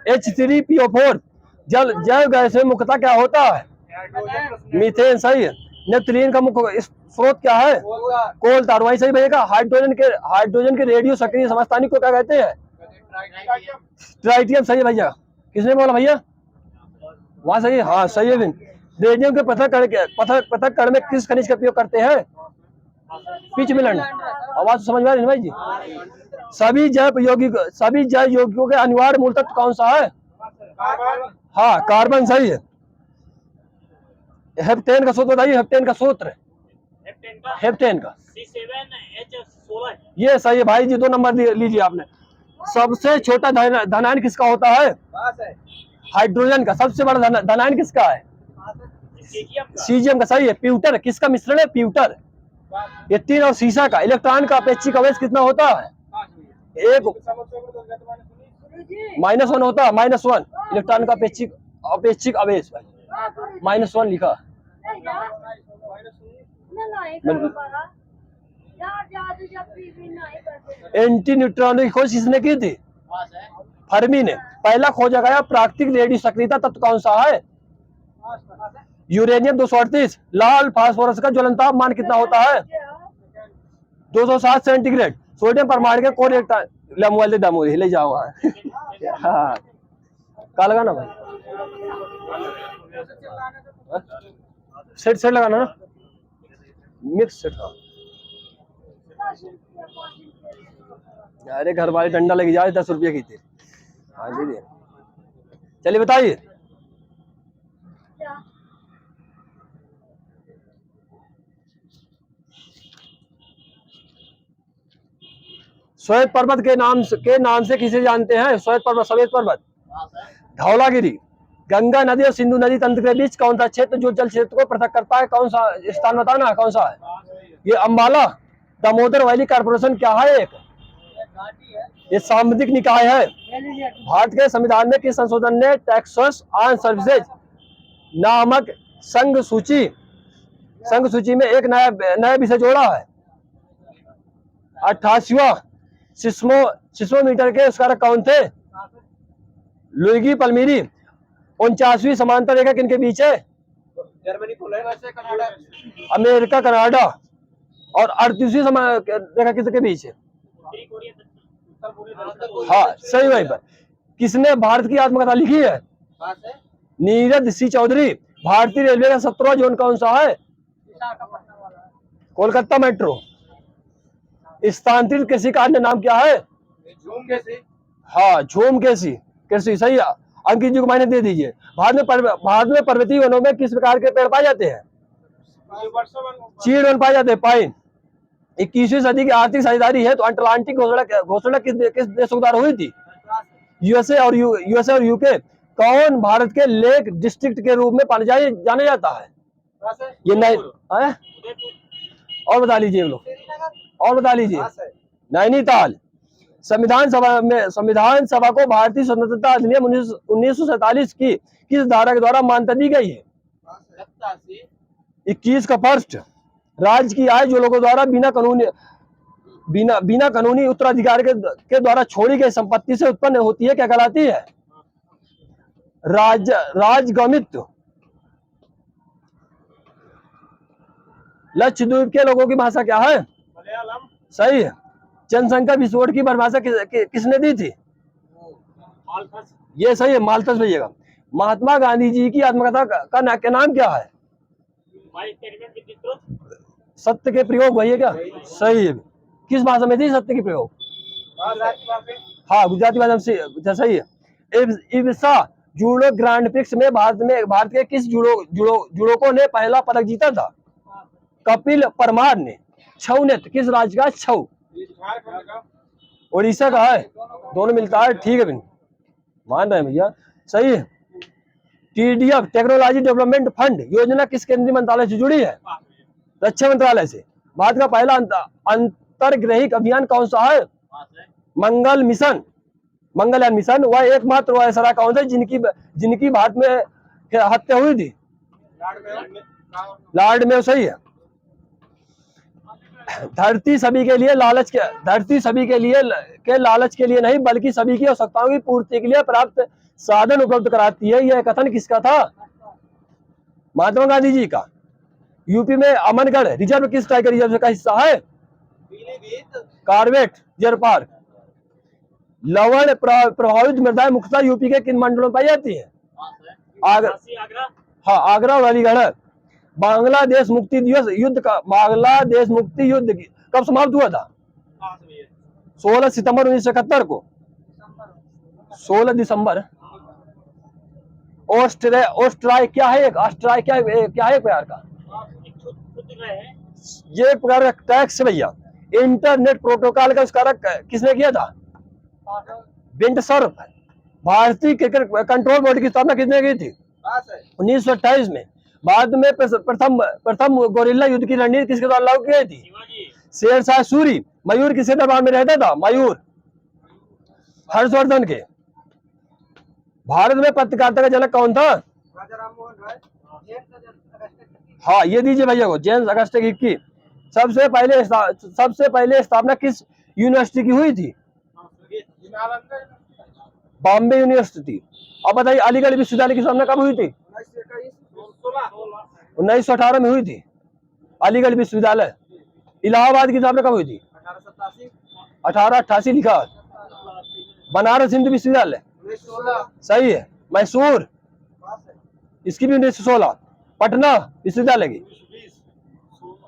H3PO4। जैव गैस में मुख्यतः क्या होता है? मीथेन। सही है। नेपथलीन का मुख्य स्रोत क्या है? कोल तार। वही सही भैया। हाइड्रोजन के रेडियो सक्रिय समस्थानिक को क्या कहते हैं? ट्राइटियम। सही है भैया। किसने बोला भैया? वहां सही है। हाँ सही है। रेडियम के पृथक कण में किस खनिज का उपयोग करते हैं? पिच मिलन। आवाज समझ में आ रही है भाई जी? सभी जैव यौगिकों के अनिवार्य मूल तत्व कौन सा है? हाँ कार्बन। सही है। हेप्टेन का सूत्र बताइए। हेप्टेन का सूत्र। हेप्टेन का C7H16। ये सही है भाई जी। 2 नंबर लीजिए आपने। सबसे छोटा धनायन किसका होता है? हाइड्रोजन का। सबसे बड़ा धनायन किसका है? सीजियम का। सही है। प्यूटर किसका मिश्रण है? प्यूटर। ये 3 और सीसा का। इलेक्ट्रॉन का अपेक्षिक आवेश कितना होता है? एक -1 होता है। -1 इलेक्ट्रॉन का अपेक्षिक आवेश भाई। -1 लिखा। एंटी न्यूट्रॉन की खोज किसने की थी? फर्मी ने। पहला खोजा गया प्राकृतिक रेडियो सक्रियता तत्व कौन सा है? यूरेनियम 238। लाल फास्फोरस का ज्वलनताप मान कितना होता है? 207 सेंटीग्रेड। सोडियम परमाणु के कोर मोबाइल दमो ले जाओ। हाँ का लगाना भाई? सेट लगाना ना। Mix set. अरे घर वाले डंडा लगी जाए 10 रुपये की थी। हाँ दीदी चलिए बताइए। श्वेत पर्वत के नाम से किसे जानते हैं? श्वेत पर्वत, सफेद पर्वत, धौलागिरी। गंगा नदी और सिंधु नदी तंत्र के बीच कौन सा क्षेत्र जो जल क्षेत्र को पृथक करता है? कौन सा स्थान बताना है? कौन सा है? ये अम्बाला। दामोदर वैली कॉर्पोरेशन क्या है? एक ये सामुदायिक निकाय है। भारत के संविधान में किस संशोधन ने टैक्सेस ऑन सर्विसेज नामक संघ सूची में एक नया विषय जोड़ा है? 88वां सिस्मोमीटर के आविष्कारक कौन थे? लुइगी पल्मीरी। 49वीं समांतर रेखा किनके बीच है? Germany, Poland, Canada, America Canada. और 38वीं रेखा किसके बीच है? हाँ सही वहीं पर। किसने भारत की आत्मकथा लिखी है? नीरज सी चौधरी। भारतीय रेलवे का 17वां जोन कौन सा है? कोलकाता मेट्रो। स्थानांतरित कृषि कार्य नाम क्या है? हाँ झूम कृषि सही है। अंकित जी को माइनस दे दीजिए। भारत में पर्वतीय वनों में किस प्रकार के पेड़ पाए जाते हैं? चीड़ वन पाए जाते हैं, पाइन। 21वीं सदी की आर्थिक साझेदारी है तो अटलांटिक घोषणा किस देश द्वारा हुई थी? यूएसए और यूके। कौन भारत के लेक डिस्ट्रिक्ट के रूप में जाना जाता है? ये नहीं है? और बता लीजिए लोग, और बता लीजिए। नैनीताल। संविधान सभा को भारतीय स्वतंत्रता अधिनियम 1947 की किस धारा के द्वारा मान्यता दी गई है? 21 का फर्स्ट। राज्य की आय जो लोगों द्वारा बिना कानूनी उत्तराधिकार के द्वारा छोड़ी गई संपत्ति से उत्पन्न होती है क्या कहलाती है? राजगमित्व। लक्षद्वीप के लोगों की भाषा क्या है? मलयालम। सही है। जनसंख्या विस्फोट की परिभाषा किसने दी थी? ये सही है, माल्थस भैया। महात्मा गांधी जी की आत्मकथा का नाम क्या है? सत्य के प्रयोग भैया क्या? सही है। किस भाषा में थी सत्य के प्रयोग? हाँ गुजराती भाषा में। सही है। इब्सा जूडो ग्रैंड प्रिक्स में भारत के किस जुड़ों ने पहला पदक जीता था? कपिल परमार ने। छऊ ने किस राज्य का? छऊ उड़ीसा का है। दोनों मिलता है, ठीक है बिन मान रहे हैं भैया। सही है। TDF टेक्नोलॉजी डेवलपमेंट फंड योजना किस केंद्रीय मंत्रालय से जुड़ी है? रक्षा मंत्रालय से। भारत का पहला अंतर्ग्रहिक अभियान कौन सा है? मंगलयान मिशन। वह एकमात्र वायसराय कौन थे जिनकी भारत में हत्या हुई थी? लॉर्ड में। सही है। धरती सभी के लिए लालच के लिए नहीं बल्कि सभी की आवश्यकताओं की पूर्ति के लिए प्राप्त साधन उपलब्ध कराती है, यह कथन किसका था? महात्मा गांधी जी का। यूपी में अमनगढ़ रिजर्व किस टाइगर रिजर्व का हिस्सा है? Corbett reserve park. लवण प्रभावित मृदाएं मुख्यतः यूपी के किन मंडलों में पाई जाती है? हाँ आगरा और अलीगढ़। बांग्लादेश मुक्ति युद्ध कब समाप्त हुआ था? 16 सितंबर 1971 को। 16 दिसंबर। ऑस्ट्राय क्या है? ऑस्ट्राय क्या है प्यार का? ये प्रकार का टैक्स भैया। इंटरनेट प्रोटोकॉल का आविष्कारक किसने किया था? बिंडसर्फ। भारतीय क्रिकेट कंट्रोल बोर्ड की स्थापना किसने की थी? 1928 में। भारत में प्रथम गोरिल्ला युद्ध की रणनीति किसके द्वारा लागू की गई थी? शेरशाह सूरी। मयूर किसके दरबार में रहता था? मयूर हर्षवर्धन के। भारत में पत्रकारिता का जनक कौन था? राजा राममोहन राय। हाँ ये दीजिए भैया को। जेम्स अगस्टस की सबसे पहले स्थापना किस यूनिवर्सिटी की हुई थी? बॉम्बे यूनिवर्सिटी। अब बताइए अलीगढ़ विश्वविद्यालय की स्थापना कब हुई थी? 1918 में हुई थी अलीगढ़ विश्वविद्यालय। इलाहाबाद की स्थापना कब हुई थी? 1888 लिखा। बनारस हिंदू विश्वविद्यालय। सही है। मैसूर इसकी भी 1916। पटना विश्वविद्यालय की।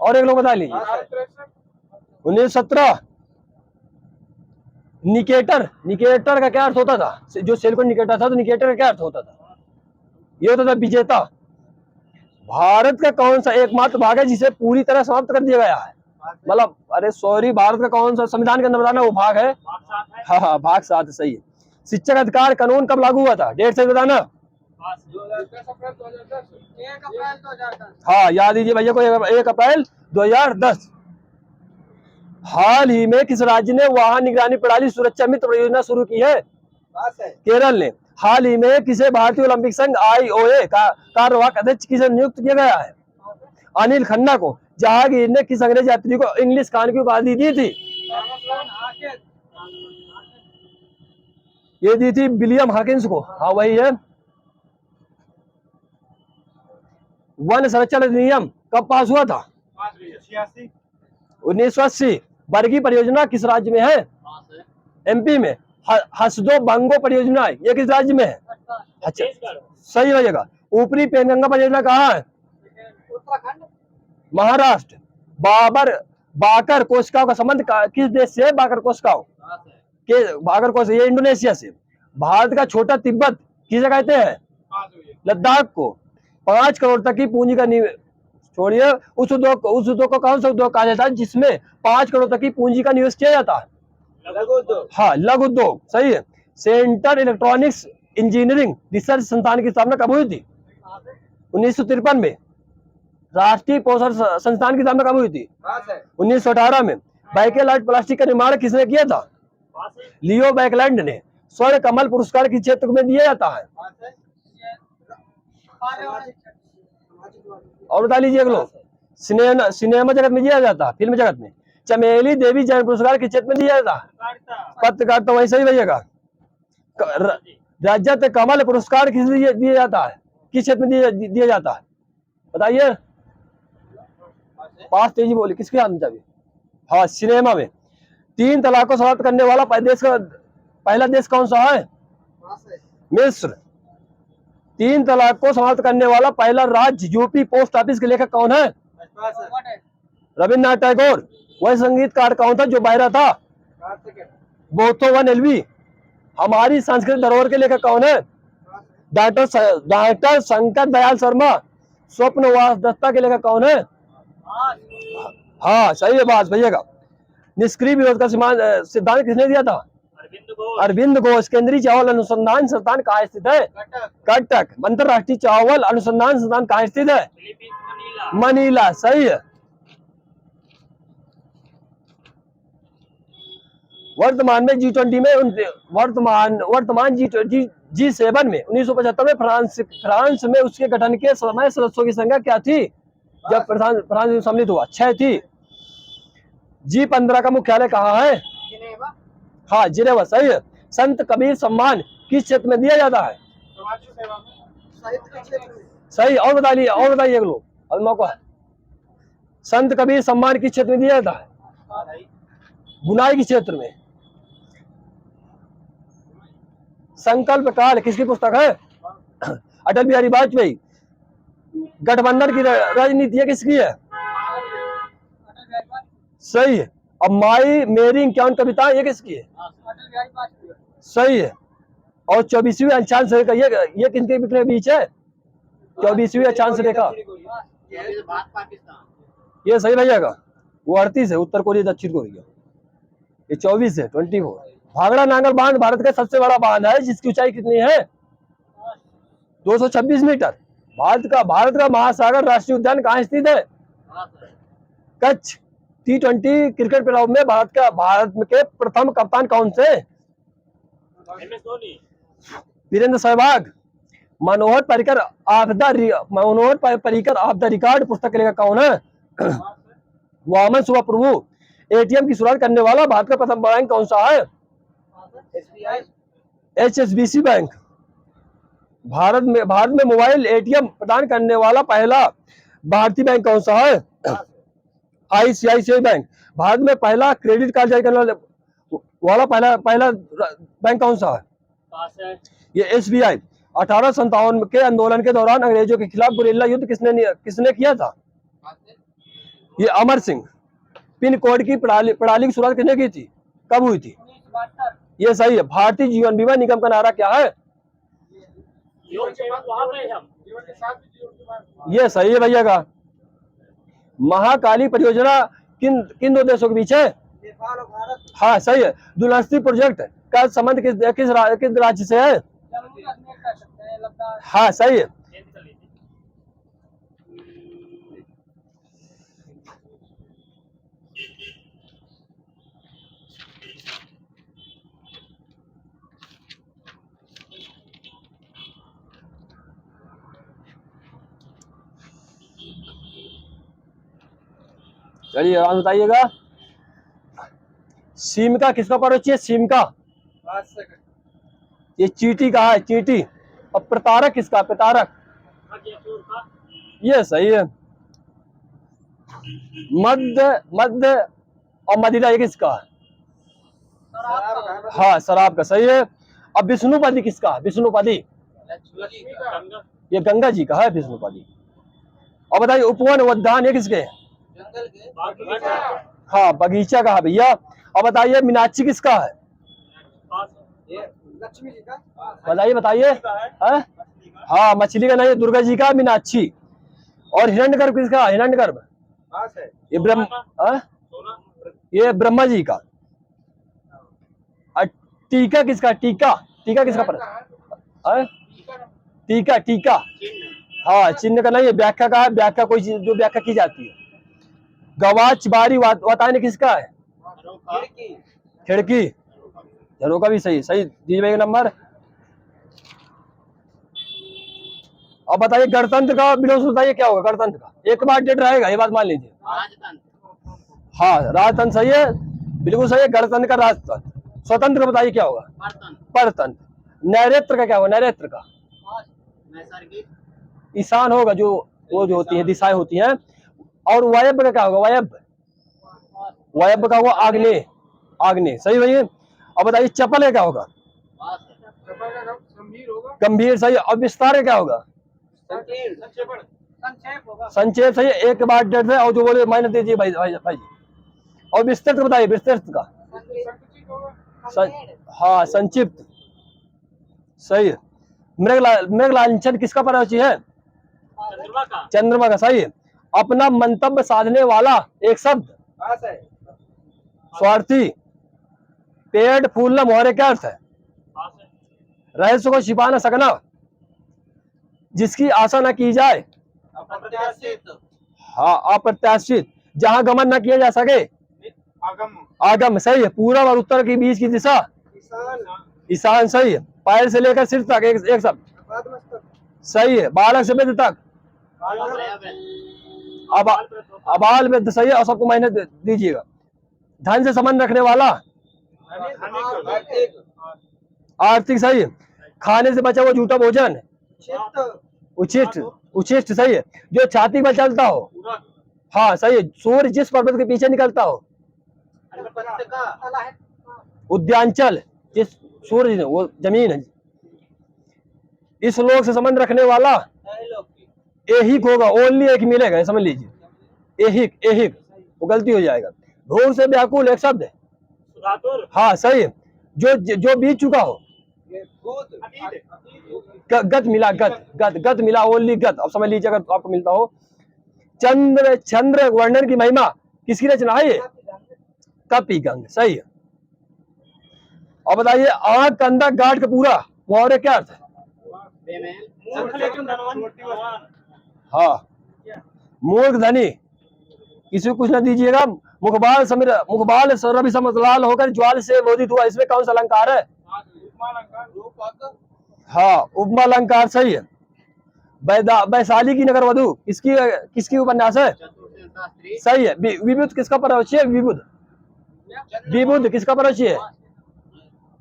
और एक लोग बता लीजिए। 1917। निकेटर का क्या अर्थ होता था? जो सेल को निकेटर था तो निकेटर का क्या अर्थ होता था? ये होता था विजेता। भारत का कौन सा एकमात्र भाग है जिसे पूरी तरह समाप्त कर दिया गया है? मतलब अरे सॉरी, भारत का कौन सा संविधान के अंदर बताना वो भाग है? हाँ भाग 7 सही है। शिक्षक अधिकार कानून कब लागू हुआ था? डेट से बताना। 1 अप्रैल 2010। हाँ याद दीजिए भैया को। 1 अप्रैल 2010। हाल ही में किस राज्य ने वाहन निगरानी प्रणाली सुरक्षा मित्र परियोजना शुरू की है? केरल ने। हाल ही में किसे भारतीय ओलंपिक संघ IOA का कार्यवाहक अध्यक्ष किसे नियुक्त किया गया है? अनिल खन्ना को। जहांगीर ने किस अंग्रेज यात्री को इंग्लिश खान की उपाधि दी थी? ये दी थी विलियम हॉकिंस को। हाँ वही है। वन संरक्षण अधिनियम कब पास हुआ था? 1980। बरगी परियोजना किस राज्य में है? MP में। हसदो बंगो परियोजना ये किस राज्य में है? अच्छा सही हो जाएगा। ऊपरी पेनगंगा परियोजना कहाँ है? उत्तराखंड। महाराष्ट्र। बाकर कोस्काव का संबंध किस देश से है? बाकर कोस्काव ये इंडोनेशिया से। भारत का छोटा तिब्बत किसे कहते हैं? लद्दाख को। 5 करोड़ तक की पूंजी का छोड़िए उस उद्योग को कौन सा उद्योग कहा जाता है जिसमें 5 करोड़ तक की पूंजी का निवेश किया जाता है? लघु उद्योग। हाँ लघु उद्योग सही है। सेंटर इलेक्ट्रॉनिक्स इंजीनियरिंग रिसर्च संस्थान की स्थापना कब हुई थी? 1953 में। राष्ट्रीय पोषण संस्थान की स्थापना कब हुई थी? 1918 में। बैकेलैंड प्लास्टिक का निर्माण किसने किया था? लियो बैकलैंड ने। स्वर्ण कमल पुरस्कार किस क्षेत्र में दिया जाता है? और बता लीजिए अगलो। सिनेमा जगत में दिया जाता है, फिल्म जगत में। चमेली देवी जैन पुरस्कार किस क्षेत्र में दिया जाता है? पत्रकारिता। वैसे ही भैया रजत कमल पुरस्कार किस लिए दिया जाता है? किस क्षेत्र में दिया जाता है? बताइए। पास तेजी बोली किसके हाथ में चाहिए? हाँ सिनेमा में। 3 तलाक को समाप्त करने वाला पहला देश कौन सा है? मिस्र। 3 तलाक को समाप्त करने वाला पहला राज्य यूपी। पोस्ट ऑफिस के लेखक कौन है? रविन्द्रनाथ टैगोर। वह संगीतकार कौन था जो बहरा था? बोथोवन एलवी। हमारी संस्कृत धरोहर के लेखक कौन है? डॉक्टर शंकर दयाल शर्मा। स्वप्नवास दत्ता के लेखक कौन है? हाँ सही है बात भैया का। निष्क्रिय विरोध का सिद्धांत किसने दिया था? अरविंद घोष। केंद्रीय चावल अनुसंधान संस्थान कहाँ स्थित है? कटक। अंतरराष्ट्रीय चावल अनुसंधान संस्थान कहाँ स्थित है? मनीला सही है। वर्तमान में G20 में वर्तमान G7 में 1975 में फ्रांस में उसके गठन के समय सदस्यों की संख्या क्या थी जब फ्रांस सम्मिलित हुआ? 6 थी। G15 का मुख्यालय कहाँ है? हाँ जिनेवा सही है। संत कबीर सम्मान किस क्षेत्र में दिया जाता है? सही। और बताइए अगलो अभी मौका है। संत कबीर सम्मान किस क्षेत्र में दिया जाता है? बुनाई के क्षेत्र में। संकल्प काल किसकी पुस्तक है? अटल बिहारी वाजपेयी। गठबंधन की राजनीति किसकी है? सही है। अब माई मेरी इक्यावन कविता ये किसकी है? सही है। और 24वीं अक्षांश रेखा ये किनके बीच है? 24वीं अक्षांश रेखा ये सही भैया का। वो 38 है। उत्तर कोरिया दक्षिण कोरिया। ये 24 है 24। भागड़ा नांगल बांध भारत का सबसे बड़ा बांध है जिसकी ऊंचाई कितनी है? 226 मीटर। भारत का महासागर राष्ट्रीय उद्यान कहाँ स्थित है? कच्छ। T20 क्रिकेट प्लेऑफ में भारत के प्रथम कप्तान कौन से? Virendra Sehwag. Manohar Parrikar of the record पुस्तक के लेखक कौन है? वामन सुबह प्रभु। ATM की शुरुआत करने वाला भारत का प्रथम बैंक कौन सा है? HSBC bank. भारत में मोबाइल ATM प्रदान करने वाला पहला भारतीय बैंक कौन सा है? ICICI bank. भारत में पहला क्रेडिट कार्ड जारी करने वाला पहला बैंक कौन सा है? ये SBI। 1857 के आंदोलन के दौरान अंग्रेजों के खिलाफ गुरिल्ला युद्ध किसने किया था? ये अमर सिंह। पिन कोड की प्रणाली की शुरुआत किसने की थी? कब हुई थी? ये सही है। भारतीय जीवन बीमा निगम का नारा क्या है? ये सही है भैया का। महाकाली परियोजना किन 2 देशों के बीच है? नेपाल और भारत। हाँ सही है। दुलहस्ती प्रोजेक्ट का संबंध किस राज्य से है? हाँ सही है। चलिए आवाज बताइएगा। सीम का किसका पड़ोसी है? सीम का 5 सेकंड। ये चींटी कहा है? चींटी। और प्रतारक किसका? प्रतारक। ये सही है। मध्य मध्य और मदिरा ये किसका है? शराब का है। हाँ शराब का, सही है। अब विष्णुपदी किसका? विष्णुपदी लक्ष्मी का। ये गंगा जी का है विष्णुपदी। और बताइए उपवन उद्यान ये किसके? जंगल के। हाँ बगीचा का है भैया। और बताइए मीनाक्षी किसका है? ये लक्ष्मी जी का। बताइए बताइए। हाँ? हाँ मछली का नहीं है, दुर्गा जी का मीनाक्षी। और हिरण्यगर्भ किसका? हिरण्यगर्भ 5 है। ये ब्रह्म हाँ? ये ब्रह्मा जी का। और टीका किसका? टीका टीका किसका पर? हाँ? टीका टीका हाँ चिन्ह का नहीं है, व्याख्या का है। व्याख्या कोई चीज जो व्याख्या की जाती है। गवाच बारी वातायन किसका है? खिड़की। खिड़की। झरोका भी सही। सही दीजिए नंबर। अब बताइए गणतंत्र का विलोम बताइए क्या होगा? गणतंत्र का एक बार डेट रहेगा, ये बात मान लीजिए। हाँ राजतंत्र सही है, बिल्कुल सही है। गणतंत्र का राजतंत्र। स्वतंत्र का बताइए क्या होगा? परतंत्र। नैरेत्र का क्या होगा? नैरेत्र का ईशान होगा, जो वो जो होती है दिशाएं होती हैं। और वायव्य का क्या होगा? वायव्य। वायव्य का होगा आग्नेय। आग्नेय सही भैया। अब बताइए चपल का क्या होगा? गंभीर होगा। गंभीर सही है। और विस्तार का क्या होगा? संक्षेप होगा। संक्षेप सही है। एक बार डेट है और जो बोले माइनस दीजिए भाई भाई भाई। और विस्तृत बताइए विस्तृत का। हाँ संक्षिप्त सही है। मृग लांछन किसका पड़ोसी है? चंद्रमा का सही है। अपना मंतव्य साधने वाला एक शब्द? 5 है। स्वार्थी। पेड़ फूल न मोहरे क्या अर्थ है? रहस्य को छिपा न सकना। जिसकी आशा न की जाए। अप्रत्याशित। हाँ अप्रत्याशित। जहां गमन न किया जा सके। आगम। आगम सही है। पूरब और उत्तर के बीच की दिशा? ईशान। ईशान सही है। पैर से लेकर सिर तक एक शब्द? आपादमस्तक। सही है। बालक से वृद्ध तक? अबाल वृद्ध सही है। और सबको महीने दीजिएगा। धन से संबंध रखने वाला? आर्थिक। आर्थिक सही है। खाने से बचा हुआ झूठा भोजन? चित्त। उचिष्ट। उचिष्ट सही है। जो छाती पर चलता हो? हाँ सही है। सूर्य जिस पर्वत के पीछे निकलता हो? पत्रिका। उद्यांचल। जिस सूर्य वो जमीन है। इस लोक से संबंध रखने वाला? एहिक होगा। ओनली एक मिलेगा समझ लीजिए। एहिक एहिक वो गलती हो जाएगा। भोग से व्याकुल एक शब्द है? हाँ सही है। जो बीत चुका हो? गत मिला। गत गत गत मिला। ओनली गत। अब समझ लीजिए अगर आपको मिलता हो। चंद्र चंद्र वर्णन की महिमा किसकी रचना है? ये कपि गंग सही है। और बताइए आंख कंधा गाढ़ का पूरा मुहावरे क्या अर्थ है? हाँ मूर्ख धनी। किसी को कुछ ना दीजिएगा। मुखबाल समीर मुखबाल रवि समलाल होकर ज्वाल से बोधित हुआ, इसमें कौन सा अलंकार है? हाँ उपमा अलंकार सही है। वैशाली की नगर वधु किसकी किसकी उपन्यास है? सही है। विबुध किसका पड़ोसी है? विबुध। विबुध किसका पड़ोसी है?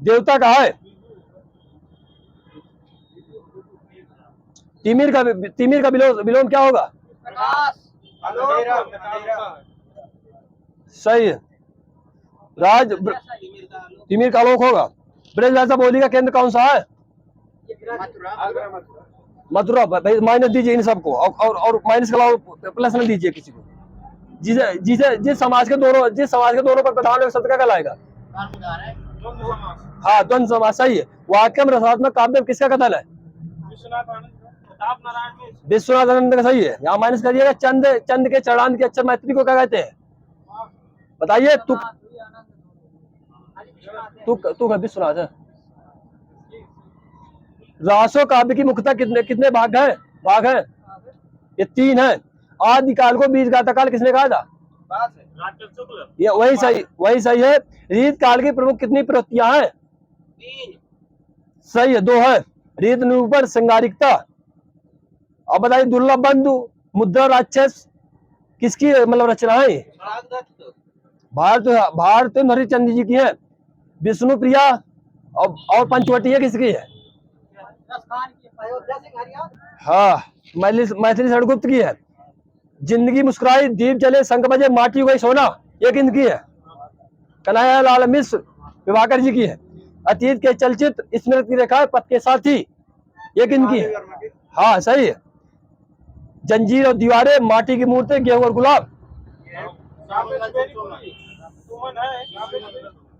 देवता का है। तिमिर का विलोम क्या होगा? सही है। तिमिर का आलोक होगा। ब्रजभाषा बोली का केंद्र कौन सा है? मथुरा। भाई माइनस दीजिए इन सबको। और माइनस का प्लस न दीजिए किसी को। जिस समाज के दोनों पर प्रधान एक शब्द का कहलाएगा? हाँ द्वंद्व समास सही है। वाक्यम रसात्मक काव्य किसका कथन है? विश्वनाथ आनंद का सही है। यहाँ माइनस करिएगा। चंद के चढ़ान के अक्षर मैत्री को क्या कहते हैं? बताइए। तू विश्वनाथ है। रासो काव्य की मुख्यतः कितने भाग है? ये 3 है। आदिकाल को बीज गाथा काल किसने कहा था? ये वही सही है। रीत काल की प्रमुख कितनी प्रवृत्तियां हैं? 3। सही है। 2 है। रीत निरूपण श्रृंगारिकता। अब बताइए दुर्लभ बंधु मुद्रा राक्षस किसकी मतलब रचना है? रागदत्त। भारत हरिश्चंद्र जी की है। विष्णु प्रिया और पंचवटी है किसकी है? अयोध्या सिंह हरियाणा। हाँ, मैथिली शरणगुप्त की है। जिंदगी मुस्कुराई दीप जले शंख बजे माटी हो गई सोना, ये किनकी है? कन्हैया लाल मिश्र विभाकर जी की है। अतीत के चलचित्र स्मृति रेखा पथ के साथी, ये किनकी है? हाँ सही है। जंजीर और दीवारें, माटी की मूर्तें, गेहूं और गुलाब,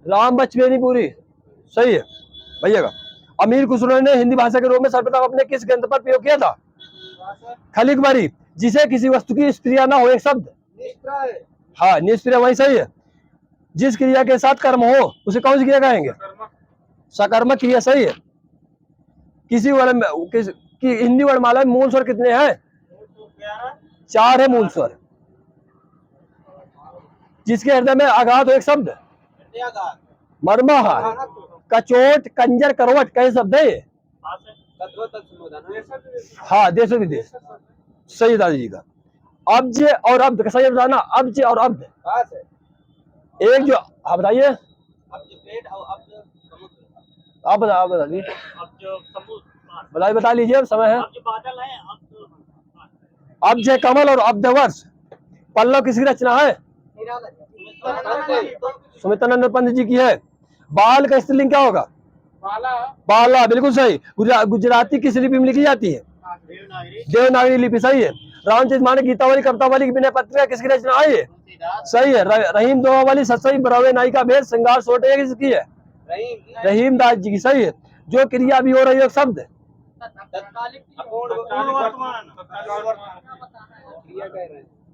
राम बचवेनी पूरी, सही है भैया का। अमीर खुसरो ने हिंदी भाषा के रूप में सर्वप्रथम अपने किस ग्रंथ पर प्रयोग किया था? खलिक बारी, जिसे किसी वस्तु की स्त्रिया ना हो, एक शब्द। निष्प्रय। हाँ निष्क्रिय, वही सही है। जिस क्रिया के साथ कर्म हो उसे कौन सी क्रिया कहेंगे? सकर्मक क्रिया, सही है। किसी वर्ण में की हिंदी वर्णमाला में मूल स्वर कितने हैं? 4 है मूल स्वर। जिसके हृदय में आघात हो, एक शब्द। मर्माहार, कचोट, कंजर, करवट, कई शब्द है ये। हाँ देश विदेश, सही दादी जी का। अब्ज और अब्द का सही बताना, अब्ज और अब्द एक जो, हाँ बताइए, आप बता दीजिए, बता लीजिए, अब समय है। अब्ज है कमल और अब्द वर्ष। पल्लव किसकी रचना है? सुमित्रानंद पंत जी की है। बाल का स्त्रीलिंग क्या होगा? बाला, बिल्कुल सही। गुजराती किस लिपि में लिखी जाती है? देवनागरी लिपि, सही है। रामचरितमानस, गीतावली, कवितावली, विनय पत्रिका किसकी रचना है? सही है। रहीम दोहावाली, सतसई, बरवे नाई का भेद, श्रृंगार सोटे किसकी है? रहीम दास जी की, सही है। जो क्रिया भी हो रही है, एक शब्द।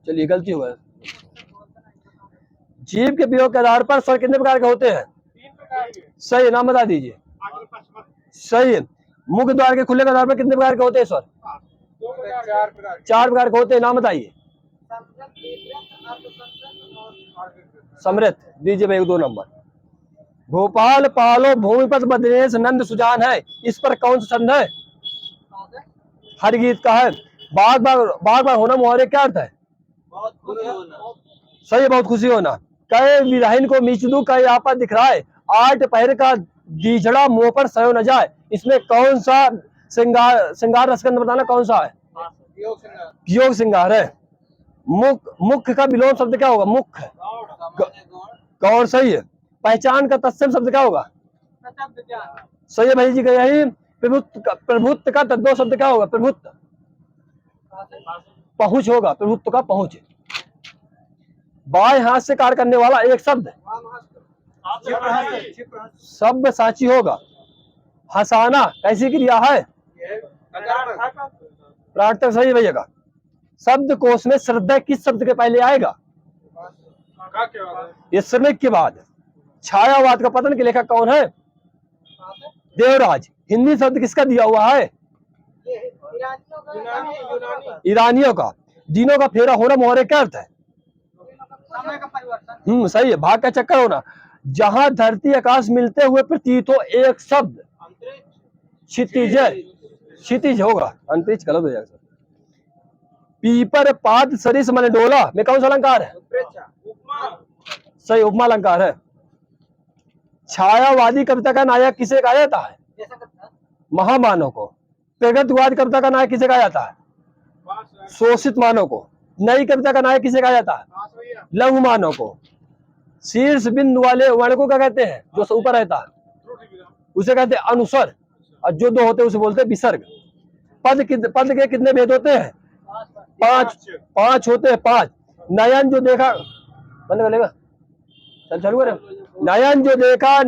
चलिए गलती हो गई। जीव के प्रयोग के आधार पर स्वर कितने प्रकार के होते हैं? सही है, नाम बता दीजिए। सही है। मुख द्वार के खुले के आधार पर कितने प्रकार के होते हैं स्वर? 4 प्रकार के होते हैं, नाम बताइए। समृद्ध, दीजिए भाई 2 नंबर। भोपाल, पालो, भूमिपत, बद्रेश, नंद, सुजान है, इस पर कौन सा छंद है? हर गीत का है। बाग बाग होना मुहावरे क्या अर्थ है? सही है, बहुत खुशी होना। कहे विरहीन को मीच दूं, कहे आपा दिख रहा है, 8 पहर का दीझड़ा मुंह पर सयो न जाए, इसमें कौन सा श्रृंगार रसगंध बताना, कौन सा है? योग श्रृंगार है। मुख का विलोम शब्द क्या होगा? मुख, गौर, सही है। पहचान का तत्सम शब्द क्या होगा? सही है भाई जी का। यही प्रभुत्व का तद्भव शब्द क्या होगा? प्रभुत्व, पहुंच होगा, प्रभुत्व का पहुंच। बाएं हाथ से कार्य करने वाला एक शब्द, शब्द साची होगा। हंसाना कैसी क्रिया है? प्रार्थक, सही भैया का। शब्द कोश में श्रद्धा किस शब्द के पहले आएगा? ये श्रमिक के बाद। छायावाद का पतन के लेखक कौन है? देवराज। हिंदी शब्द किसका दिया हुआ है? ईरानियों का। दिनों का फेरा होना मुहावरे क्या अर्थ है? सही है। भाग का चक्कर होना। जहां धरती आकाश मिलते हुए प्रतीत हो, एक शब्द। क्षितिज, क्षितिज होगा, अंतरिक्ष गलत हो जाएगा सर। पीपर, पाद, सरिस, मन, डोला में कौन सा अलंकार है? सही, उपमा अलंकार है। छायावादी कविता का नायक किसे कहा जाता है? महामानव को। प्रगतिवाद कविता का नायक किसे कहा जाता है? शोषित मानव को। नई कविता का नायक किसे कहा जाता है? लघु मानव को। शीर्ष बिंदु वाले वर्ण को क्या कहते हैं? जो ऊपर रहता है उसे कहते हैं अनुस्वर, और जो 2 होते हैं उसे बोलते हैं विसर्ग। पद के कितने भेद होते हैं? 5 होते हैं, 5। नयन जो देखा, बंद कर लेगा, चल चालू करें। नयन जो देखा